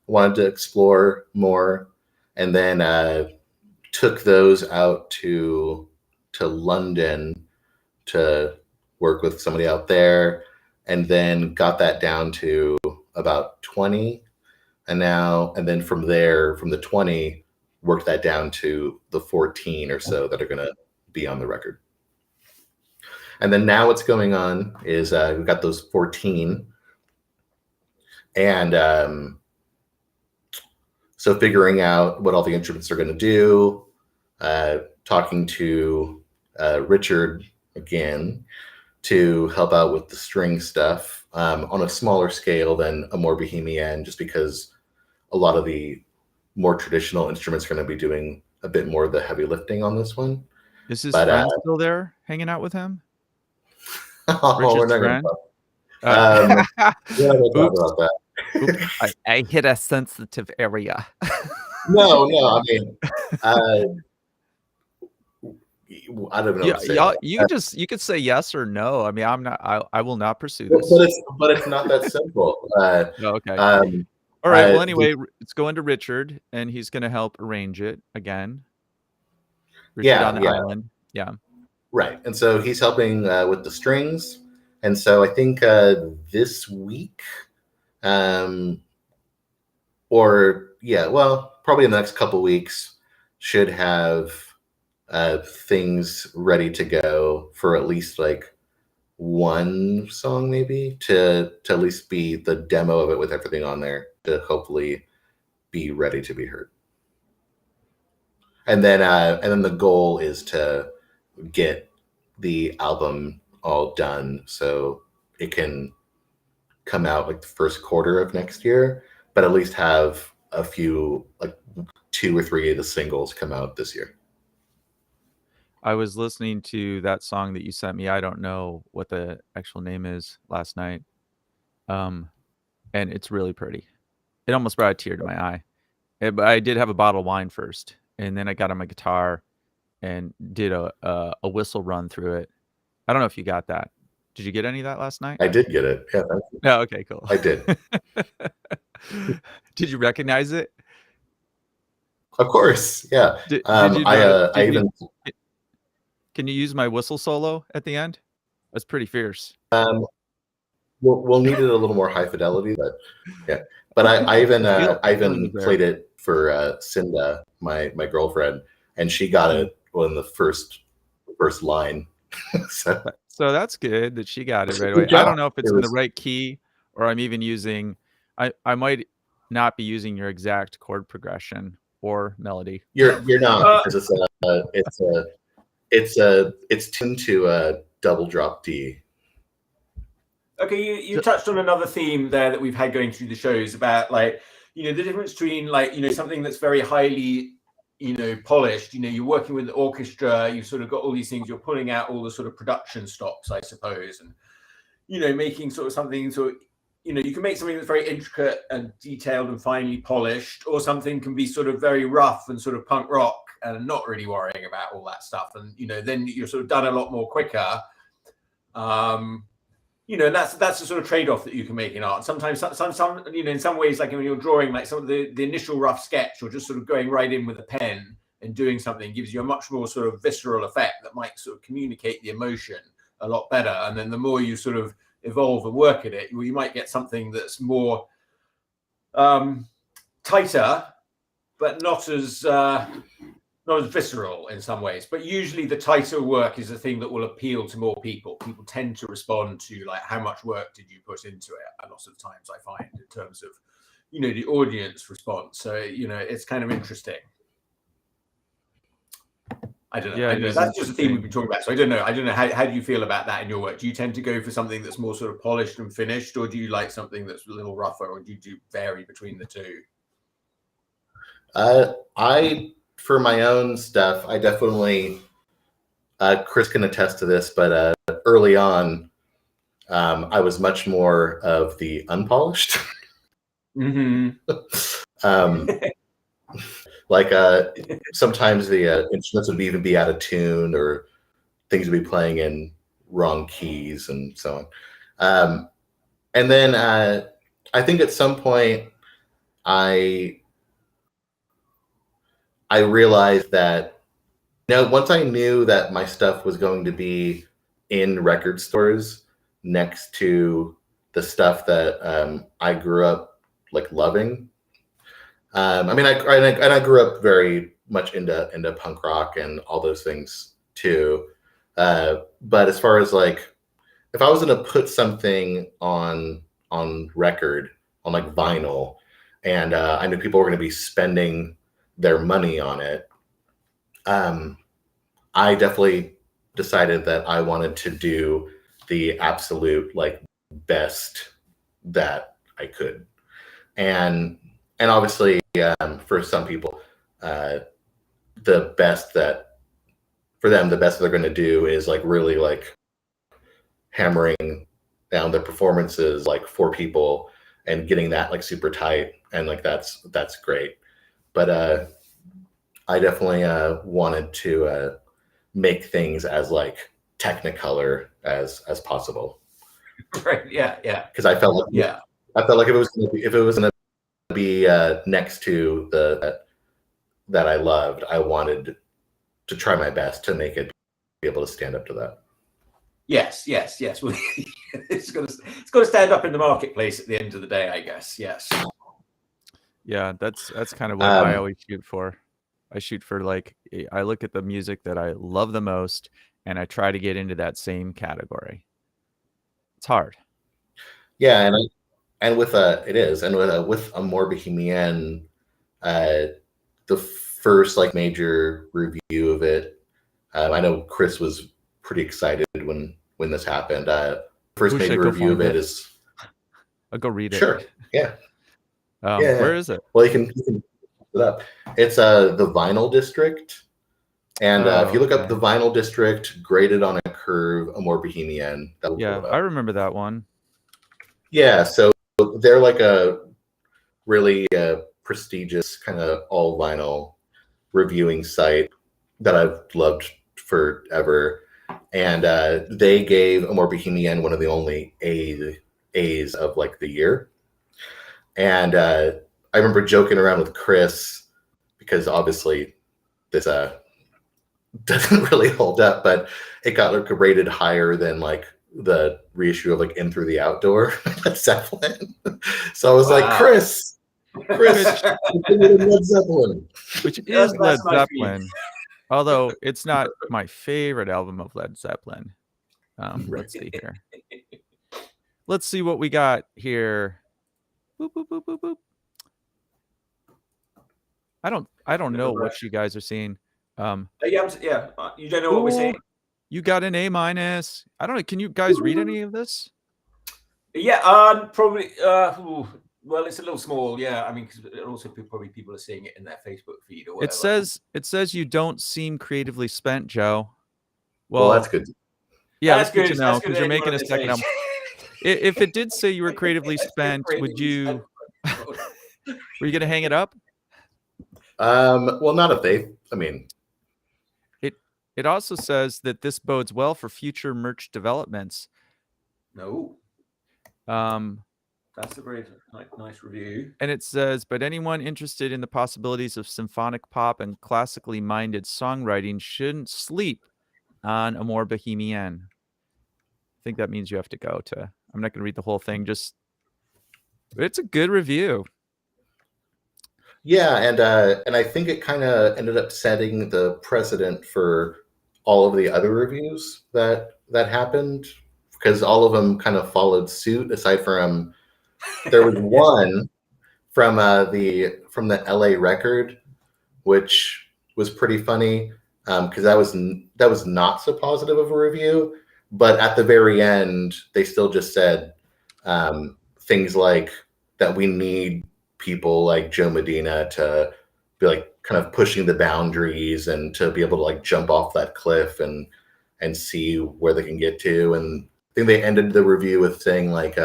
wanted to explore more, and then took those out to London to work with somebody out there. And then got that down to about 20. And then from there, from the 20, worked that down to the 14 or so that are going to be on the record. And then now what's going on is we've got those 14. And so figuring out what all the instruments are going to do, talking to Richard again, to help out with the string stuff on a smaller scale than a more bohemian, just because a lot of the more traditional instruments are going to be doing a bit more of the heavy lifting on this one. Is his friend still there hanging out with him? We're not going to talk about that. I hit a sensitive area. No, I mean, I don't know. Yeah, you could say yes or no. I mean, I will not pursue this. But it's not that simple. Okay. All right. Well, anyway, it's going to Richard, and he's going to help arrange it again. Richard on the island. Yeah. Right. And so he's helping with the strings. And so I think this week, probably in the next couple weeks, should have things ready to go for at least like one song, maybe to at least be the demo of it with everything on there to hopefully be ready to be heard. And then the goal is to get the album all done so it can come out like the first quarter of next year, but at least have a few, like 2 or 3 of the singles come out this year. I was listening to that song that you sent me. I don't know what the actual name is last night. And it's really pretty. It almost brought a tear to my eye. But I did have a bottle of wine first, and then I got on my guitar and did a whistle run through it. I don't know if you got that. Did you get any of that last night? I did get it. Yeah. Oh, okay, cool. I did. Did you recognize it? Of course. Yeah. Can you use my whistle solo at the end? That's pretty fierce. We'll need it a little more high fidelity, but yeah. But I even played it for Cinda, my girlfriend, and she got it on the first line So So that's good that she got it right good away. I job. don't know if it's It in the was- right key, or I'm even using. I might not be using your exact chord progression or melody. You're not, because it's tuned to a double drop D. Okay, you touched on another theme there that we've had going through the shows about, like, you know, the difference between, like, you know, something that's very highly, you know, polished. You know, you're working with the orchestra, you've sort of got all these things, you're pulling out all the sort of production stops, I suppose, and, you know, making sort of something sort of, you know, you can make something that's very intricate and detailed and finely polished, or something can be sort of very rough and sort of punk rock and not really worrying about all that stuff. And, you know, then you're sort of done a lot more quicker. You know, that's the sort of trade-off that you can make in art. Sometimes, some, you know, in some ways, like when you're drawing, like some of the initial rough sketch, or just sort of going right in with a pen and doing something gives you a much more sort of visceral effect that might sort of communicate the emotion a lot better. And then the more you sort of evolve and work at it, you might get something that's more tighter, but not as visceral in some ways. But usually the tighter work is the thing that will appeal to more people. People tend to respond to, like, how much work did you put into it? A lot of times, I find, in terms of, you know, the audience response. So, you know, it's kind of interesting. I don't know. Yeah, I don't know. That's just a theme we've been talking about. So I don't know. How do you feel about that in your work? Do you tend to go for something that's more sort of polished and finished, or do you like something that's a little rougher, or do you vary between the two? For my own stuff, I definitely, Chris can attest to this, but early on, I was much more of the unpolished. Like sometimes the instruments would even be out of tune, or things would be playing in wrong keys and so on. And then I think at some point I realized that, you know, once I knew that my stuff was going to be in record stores next to the stuff that I grew up like loving. I mean, I grew up very much into punk rock and all those things too. But as far as, like, if I was going to put something on record, on like vinyl, and I knew people were going to be spending their money on it, I definitely decided that I wanted to do the absolute, like, best that I could. And obviously, for some people, the best that they're going to do is like really like hammering down their performances, like, for people and getting that like super tight, and like that's great. But I definitely wanted to make things as like technicolor as possible. Right. Yeah. Because I felt like if it was going to be next to that I loved, I wanted to try my best to make it be able to stand up to that. Yes. Well, it's got to stand up in the marketplace at the end of the day, I guess. Yes. Yeah, that's kind of what I always shoot for. I shoot for, like, I look at the music that I love the most, and I try to get into that same category. It's hard. Yeah, and with it is, and with Amor Bohemian, the first like major review of it, I know Chris was pretty excited when this happened. First major review of it is. I'll go read it. Sure. Yeah. Where is it? Well, you can look it up. It's the Vinyl District, and if you look up the Vinyl District graded on a curve, Amor Bohemian. I remember that one. Yeah, so they're like a really prestigious kind of all vinyl reviewing site that I've loved forever, and they gave Amor Bohemian one of the only A's of like the year. And I remember joking around with Chris, because obviously this doesn't really hold up, but it got like rated higher than like the reissue of like In Through the Outdoor, Led Zeppelin. So I was like, Chris, Led Zeppelin, which is Led Zeppelin. Although it's not my favorite album of Led Zeppelin. Let's see here. Let's see what we got here. Boop, boop, boop, boop, boop. I don't know what you guys are seeing. Yeah, you don't know what we're seeing. You got an A-. I don't know. Can you guys read any of this? Yeah, probably. Well, it's a little small. Yeah, I mean, because also probably people are seeing it in their Facebook feed or whatever. It says you don't seem creatively spent, Joe. Well, that's good. Yeah, that's good to know because you're making a second album. If it did say you were creatively spent, would you? Were you gonna hang it up? Well, not if they. I mean, it also says that this bodes well for future merch developments. No. That's a very nice review. And it says, but anyone interested in the possibilities of symphonic pop and classically minded songwriting shouldn't sleep on Amor Bohemian. I think that means you have to go to. I'm not going to read the whole thing. Just, it's a good review. Yeah, and I think it kind of ended up setting the precedent for all of the other reviews that happened, because all of them kind of followed suit. Aside from there was one from the LA Record, which was pretty funny because that was not so positive of a review, but at the very end they still just said things like that we need people like Joe Medina to be like kind of pushing the boundaries and to be able to like jump off that cliff and see where they can get to. And I think they ended the review with saying like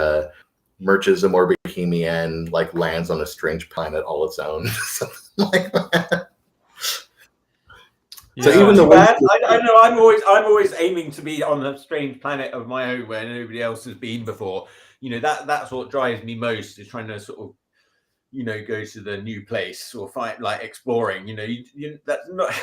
merches Amor Bohemian like lands on a strange planet all its own. Something like that. Yeah. So even the bad, I know I'm always aiming to be on a strange planet of my own where nobody else has been before. You know, that's what drives me most, is trying to sort of, you know, go to the new place or find like exploring. You know, that's not.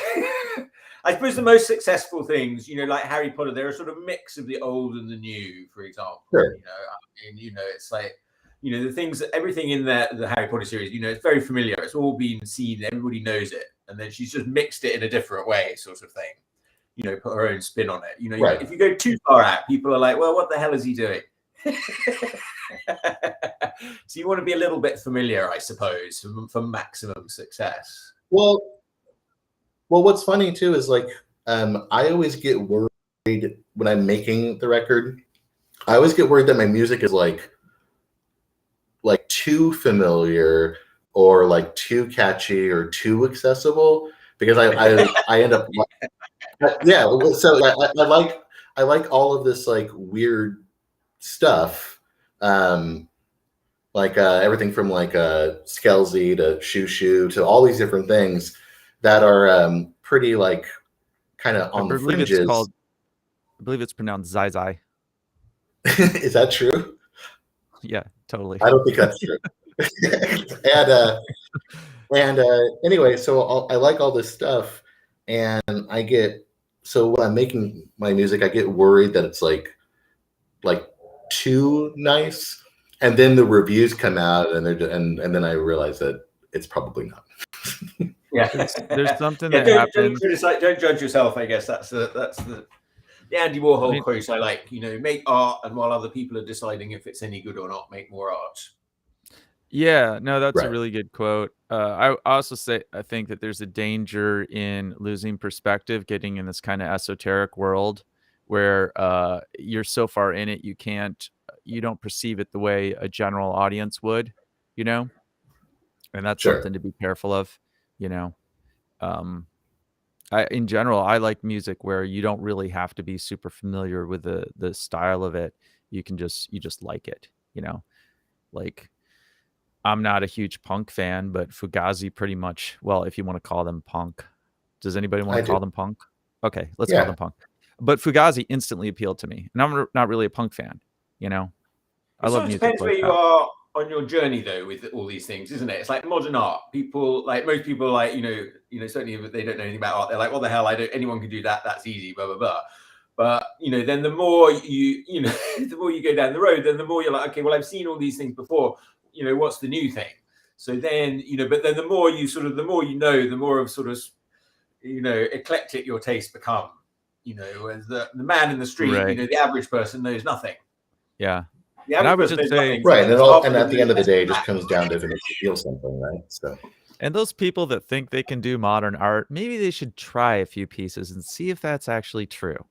I suppose the most successful things, you know, like Harry Potter, they're a sort of mix of the old and the new, for example. Sure. You know, I mean, you know, it's like, you know, the things, everything in the Harry Potter series, you know, it's very familiar. It's all been seen. Everybody knows it. And then she's just mixed it in a different way, sort of thing. You know, put her own spin on it. You know, right. If you go too far out, people are like, well, what the hell is he doing? So you want to be a little bit familiar, I suppose, for maximum success. Well, what's funny too is like I always get worried when I'm making the record. I always get worried that my music is like too familiar or like too catchy or too accessible, because I end up yeah. So I like all of this like weird stuff. Like everything from like Skelzy to Shoo Shoo to all these different things that are pretty like kind of on the fringes. I believe it's pronounced Zai Zai. Is that true? Yeah, totally. I don't think that's true. and anyway, so I like all this stuff, and so when I'm making my music, I get worried that it's like too nice. And then the reviews come out, and then I realize that it's probably not. Yeah, there's something that happens. Don't judge yourself. I guess that's the Andy Warhol quote I like. You know, make art, and while other people are deciding if it's any good or not, make more art. Yeah, no, that's a really good quote. I also I think that there's a danger in losing perspective, getting in this kind of esoteric world where you're so far in it you don't perceive it the way a general audience would, you know? And that's something to be careful of, you know? In general, I like music where you don't really have to be super familiar with the style of it. You just like it, you know? Like, I'm not a huge punk fan, but Fugazi pretty much, well, if you want to call them punk. Does anybody want to call them punk? Okay, let's call them punk. But Fugazi instantly appealed to me, and I'm not really a punk fan, you know. I love music. Depends where you are on your journey, though, with all these things, isn't it? It's like modern art. People, like most people, like you know, certainly if they don't know anything about art, they're like, "What the hell? Anyone can do that. That's easy." Blah blah blah. But you know, then the more you know, the more you go down the road, then the more you're like, okay, well, I've seen all these things before. You know, what's the new thing? So then, you know, but then the more you know, the more of sort of eclectic your tastes become. As the man in the street, Right. the average person knows nothing. Yeah. The And I average would person just knows say, nothing. Right, and at the end of the day, it That. just comes down to if it makes you feel something, right? So, and those people that think they can do modern art, maybe they should try a few pieces and see if that's actually true.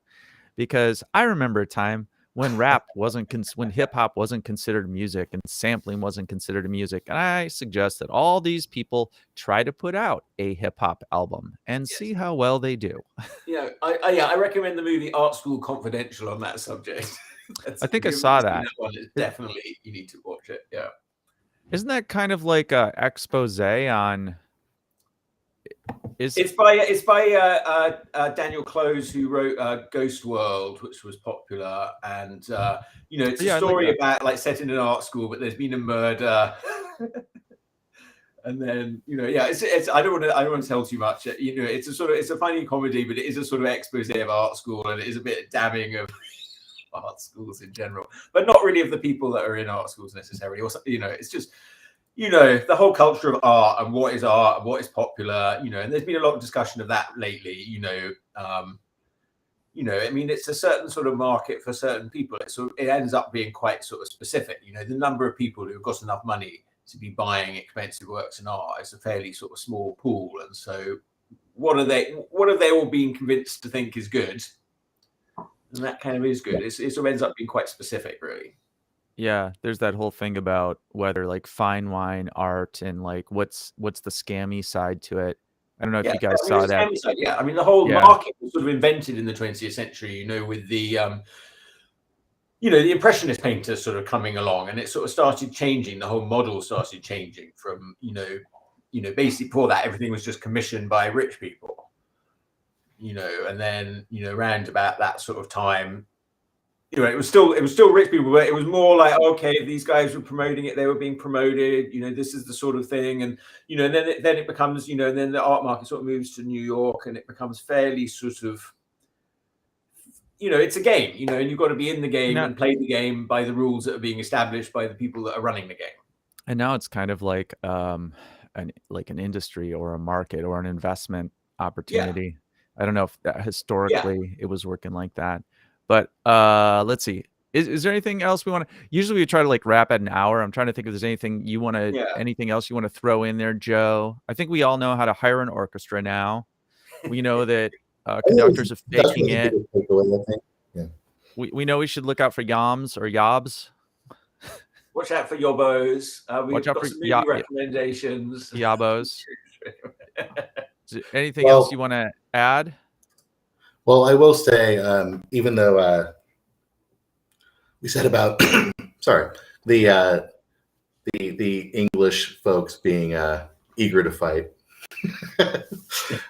Because I remember a time when rap wasn't when hip hop wasn't considered music and sampling wasn't considered music. And I suggest that all these people try to put out a hip hop album and see how well they do. I recommend the movie Art School Confidential on that subject. I think I saw that. Definitely, you need to watch it. Yeah. Isn't that kind of like a expose on? It's by Daniel Close, who wrote Ghost World, which was popular, and it's a story about like set in an art school, but there's been a murder, and then it's I don't want to tell too much. It's a funny comedy, but it is a sort of expose of art school, and it is a bit damning of art schools in general, but not really of the people that are in art schools necessarily. Or it's just. The whole culture of art and what is popular, and there's been a lot of discussion of that lately, I mean, it's a certain sort of market for certain people. It ends up being quite sort of specific, the number of people who've got enough money to be buying expensive works in art is a fairly sort of small pool. And so what have they all been convinced to think is good? And that kind of is good. It sort of ends up being quite specific, really. Yeah, there's that whole thing about whether like fine wine art and like what's the scammy side to it. I don't know if you guys saw that. Side, I mean, the whole market was sort of invented in the 20th century, with the the impressionist painters sort of coming along, and it sort of started changing. The whole model started changing from basically before that everything was just commissioned by rich people, and then around about that sort of time. It was still rich people, but it was more like, okay, these guys were promoting it, they were being promoted, this is the sort of thing. And, then it becomes, and then the art market sort of moves to New York, and it becomes fairly sort of, it's a game, and you've got to be in the game and play the game by the rules that are being established by the people that are running the game. And now it's kind of like an industry or a market or an investment opportunity. Yeah. I don't know if historically it was working like that. But let's see. Is there anything else we want to? Usually we try to like wrap at an hour. I'm trying to think if there's anything you want to, anything else you want to throw in there, Joe. I think we all know how to hire an orchestra now. We know that conductors are faking it. We know we should look out for yams or yobs. Watch out for yobos. We've got some movie recommendations. Yabos. Anything else you want to add? Well, I will say, even though we said about the English folks being eager to fight,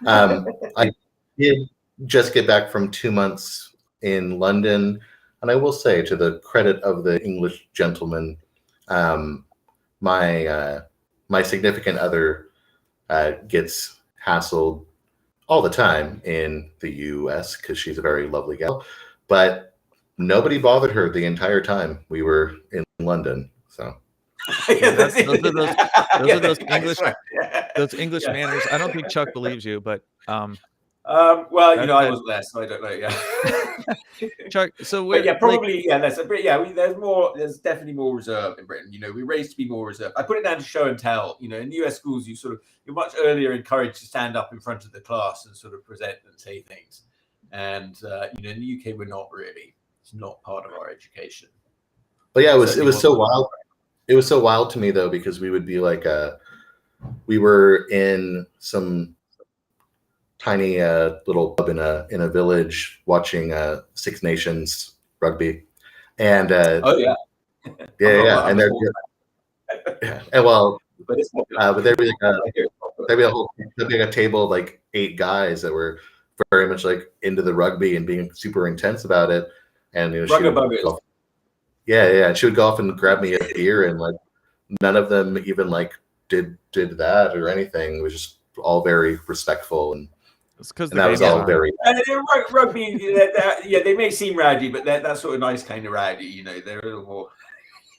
I did just get back from 2 months in London, and I will say, to the credit of the English gentleman, my significant other gets hassled all the time in the U.S. because she's a very lovely gal, but nobody bothered her the entire time we were in London. So those are those English manners. I don't think Chuck believes you, but well, I was there, so I don't know. Yeah, Chuck. So probably there's definitely more reserve in Britain. We're raised to be more reserved. I put it down to show and tell. In the US schools, you're much earlier encouraged to stand up in front of the class and sort of present and say things. And in the UK, we're not really. It's not part of our education. But yeah, it was so wild. It was so wild to me though, because we would be like, we were in some tiny little pub in a village watching Six Nations rugby, and and they're but there'd be a table of like 8 guys that were very much like into the rugby and being super intense about it, and she would go off and grab me a beer, and like none of them even like did that or anything. It was just all very respectful, and it's because that was all very rugby. They may seem rowdy, but that's sort of nice kind of rowdy. They're a little more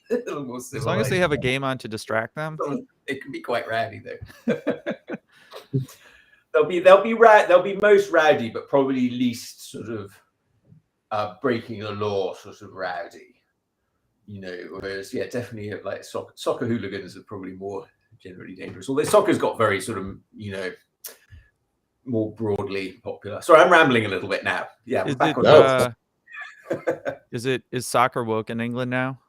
civilized. As long as they have a game on to distract them, it can be quite rowdy though. they'll be most rowdy, but probably least sort of breaking the law sort of rowdy. Whereas definitely like soccer hooligans are probably more generally dangerous. Although soccer's got very sort of more broadly popular. Sorry, I'm rambling a little bit now. Yeah, we're back on. Is soccer woke in England now?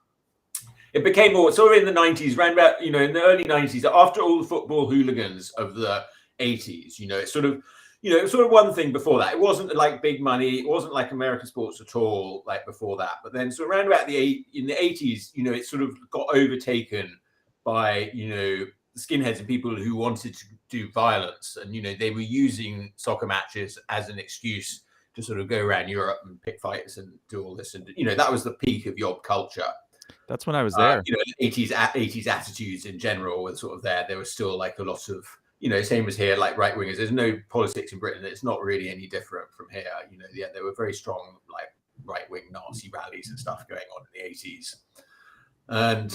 It became more sort of in the 90s, around about in the early 90s, after all the football hooligans of the 80s. It's sort of one thing before that. It wasn't like big money. It wasn't like American sports at all, like before that. But then, so around about in the 80s, it sort of got overtaken by skinheads and people who wanted to do violence, and they were using soccer matches as an excuse to sort of go around Europe and pick fights and do all this. And that was the peak of yob culture. That's when I was there. 80s attitudes in general were sort of there. There was still like a lot of same as here, like right wingers. There's no politics in Britain. It's not really any different from here. There were very strong like right wing Nazi rallies and stuff going on in the 80s. And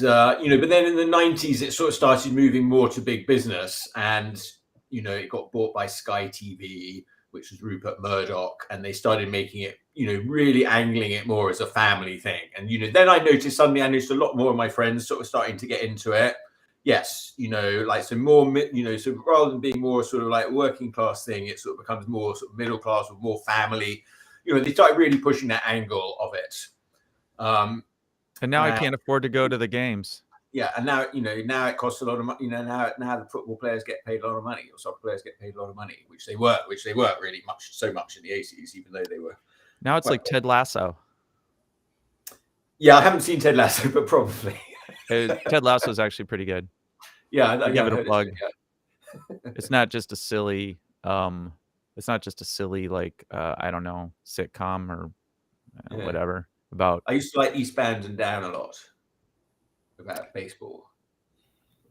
but then in the 90s, it sort of started moving more to big business, and it got bought by Sky TV, which was Rupert Murdoch, and they started making it, really angling it more as a family thing. And then I noticed a lot more of my friends sort of starting to get into it. Yes, like so more, so rather than being more sort of like working class thing, it sort of becomes more sort of middle class or more family. They started really pushing that angle of it. And now I can't afford to go to the games. Yeah, and now now it costs a lot of money. Now the football players get paid a lot of money, or soccer players get paid a lot of money, which they weren't really so much in the 80s, even though they were. Now it's like Ted Lasso. Yeah, I haven't seen Ted Lasso, but probably. Ted Lasso is actually pretty good. Yeah, I give it a plug. It's not just a silly. It's not just a silly like I don't know, sitcom or whatever about. I used to like Eastbound and Down a lot. About baseball.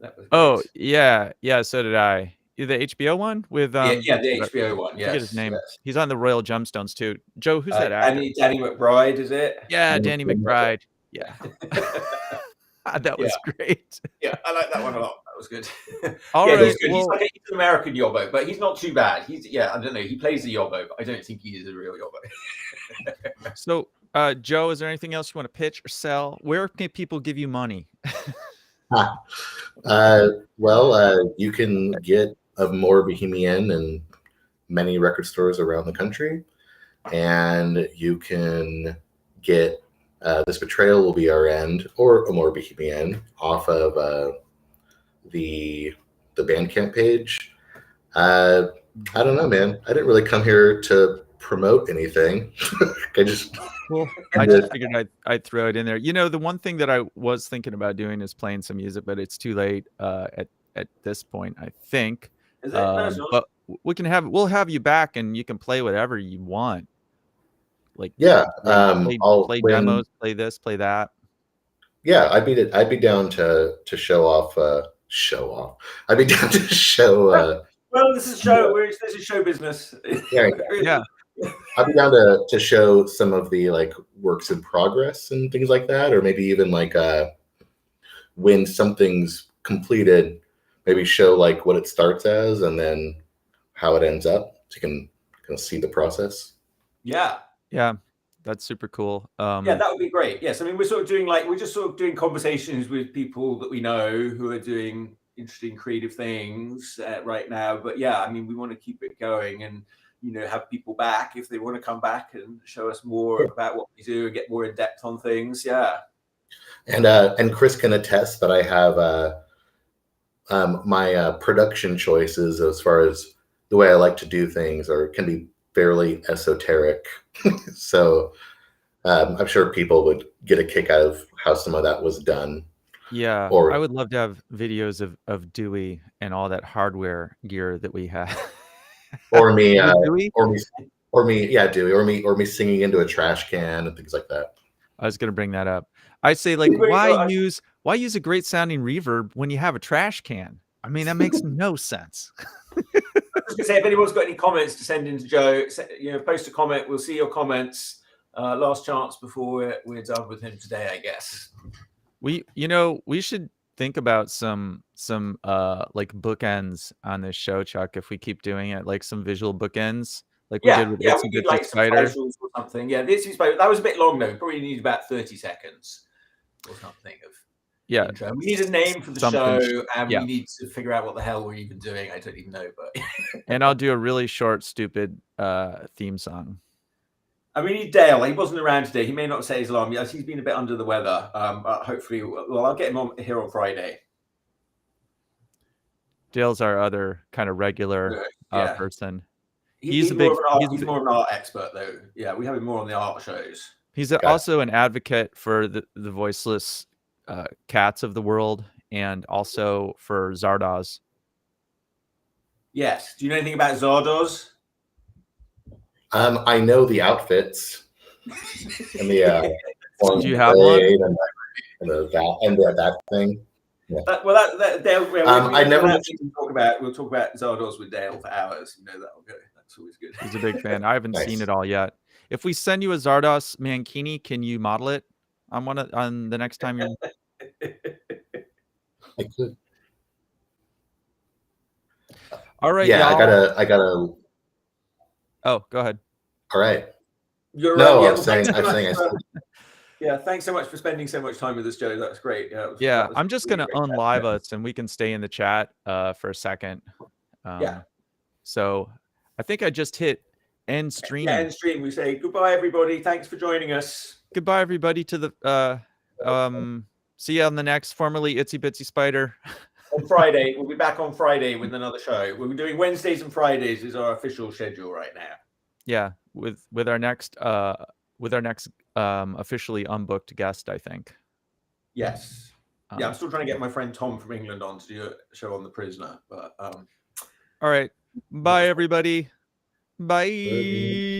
That was yeah, so did I. The HBO one with the HBO one. Yeah, forget his name. Yes. He's on the Royal Gemstones too. Joe, who's that actor? Danny McBride, is it? Yeah, Danny McBride. Yeah. That was great. Yeah, I like that one a lot. That was good. All right. He's good. He's like an American yobbo, but he's not too bad. I don't know. He plays the yobbo, but I don't think he is a real yobbo. So, Joe, is there anything else you want to pitch or sell? Where can people give you money? You can get a more Bohemian in many record stores around the country, and you can get This Betrayal Will Be Our End or a more Bohemian off of the Bandcamp page. I don't know, man. I didn't really come here to promote anything. I just figured I'd throw it in there. The one thing that I was thinking about doing is playing some music, but it's too late at this point, I think. Is it? But we'll have you back, and you can play whatever you want. Like play demos, play this, play that. Yeah, I'd be down to show off. I'd be down to show. Well, this is this is show business. Yeah. I'd be down to show some of the like works in progress and things like that, or maybe even like when something's completed, maybe show like what it starts as and then how it ends up, so you can kind of see the process. Yeah, that's super cool. That would be great. Yes, I mean we're just sort of doing conversations with people that we know who are doing interesting creative things right now. But I mean we want to keep it going and have people back if they want to come back and show us more about what we do and get more in depth on things. Yeah. And Chris can attest that I have my production choices as far as the way I like to do things can be fairly esoteric. So I'm sure people would get a kick out of how some of that was done. Yeah, I would love to have videos of Dewey and all that hardware gear that we have. Or me, Dewey, or me singing into a trash can and things like that. I was gonna bring that up. I say, like, why use a great sounding reverb when you have a trash can? I mean, that makes no sense. I was gonna say, if anyone's got any comments to send in to Joe, post a comment. We'll see your comments. Last chance before we're done with him today, I guess. We should think about some like bookends on this show, Chuck, if we keep doing it, like some visual bookends, like we did with We Itsy need Bitsy like some Spider. titles or something. Yeah, this is that was a bit long though. Probably need about 30 seconds or something of intro. We need a name for the show, and we need to figure out what the hell we're even doing. I don't even know, but and I'll do a really short, stupid theme song. And we need Dale. He wasn't around today. He may not say his alarm. Yes, he's been a bit under the weather. Hopefully, well, I'll get him on here on Friday. Dale's our other kind of regular person. He's more of an art expert, though. Yeah, we have him more on the art shows. He's also an advocate for the voiceless cats of the world, and also for Zardoz. Yes. Do you know anything about Zardoz? I know the outfits and the. Do you have one? And that thing. Yeah. Dale. We'll talk about Zardoz with Dale for hours. You know that'll go. That's always good. He's a big fan. I haven't seen it all yet. If we send you a Zardoz mankini, can you model it on the next time you're? I could. All right. Yeah, y'all. I gotta. Oh, go ahead. All right. You're no, right. I'm saying. Yeah, thanks so much for spending so much time with us, Joe. That's great. Yeah, I'm just going to unlive us, and we can stay in the chat for a second. So I think I just hit end stream. Yeah, end stream. We say goodbye, everybody. Thanks for joining us. Goodbye, everybody, to the see you on the next formerly Itsy Bitsy Spider. On Friday. We'll be back on Friday with another show. We'll be doing Wednesdays and Fridays is our official schedule right now. Yeah, with our next officially unbooked guest, I think. Yes. Yeah, I'm still trying to get my friend Tom from England on to do a show on The Prisoner. But all right. Bye, everybody. Bye.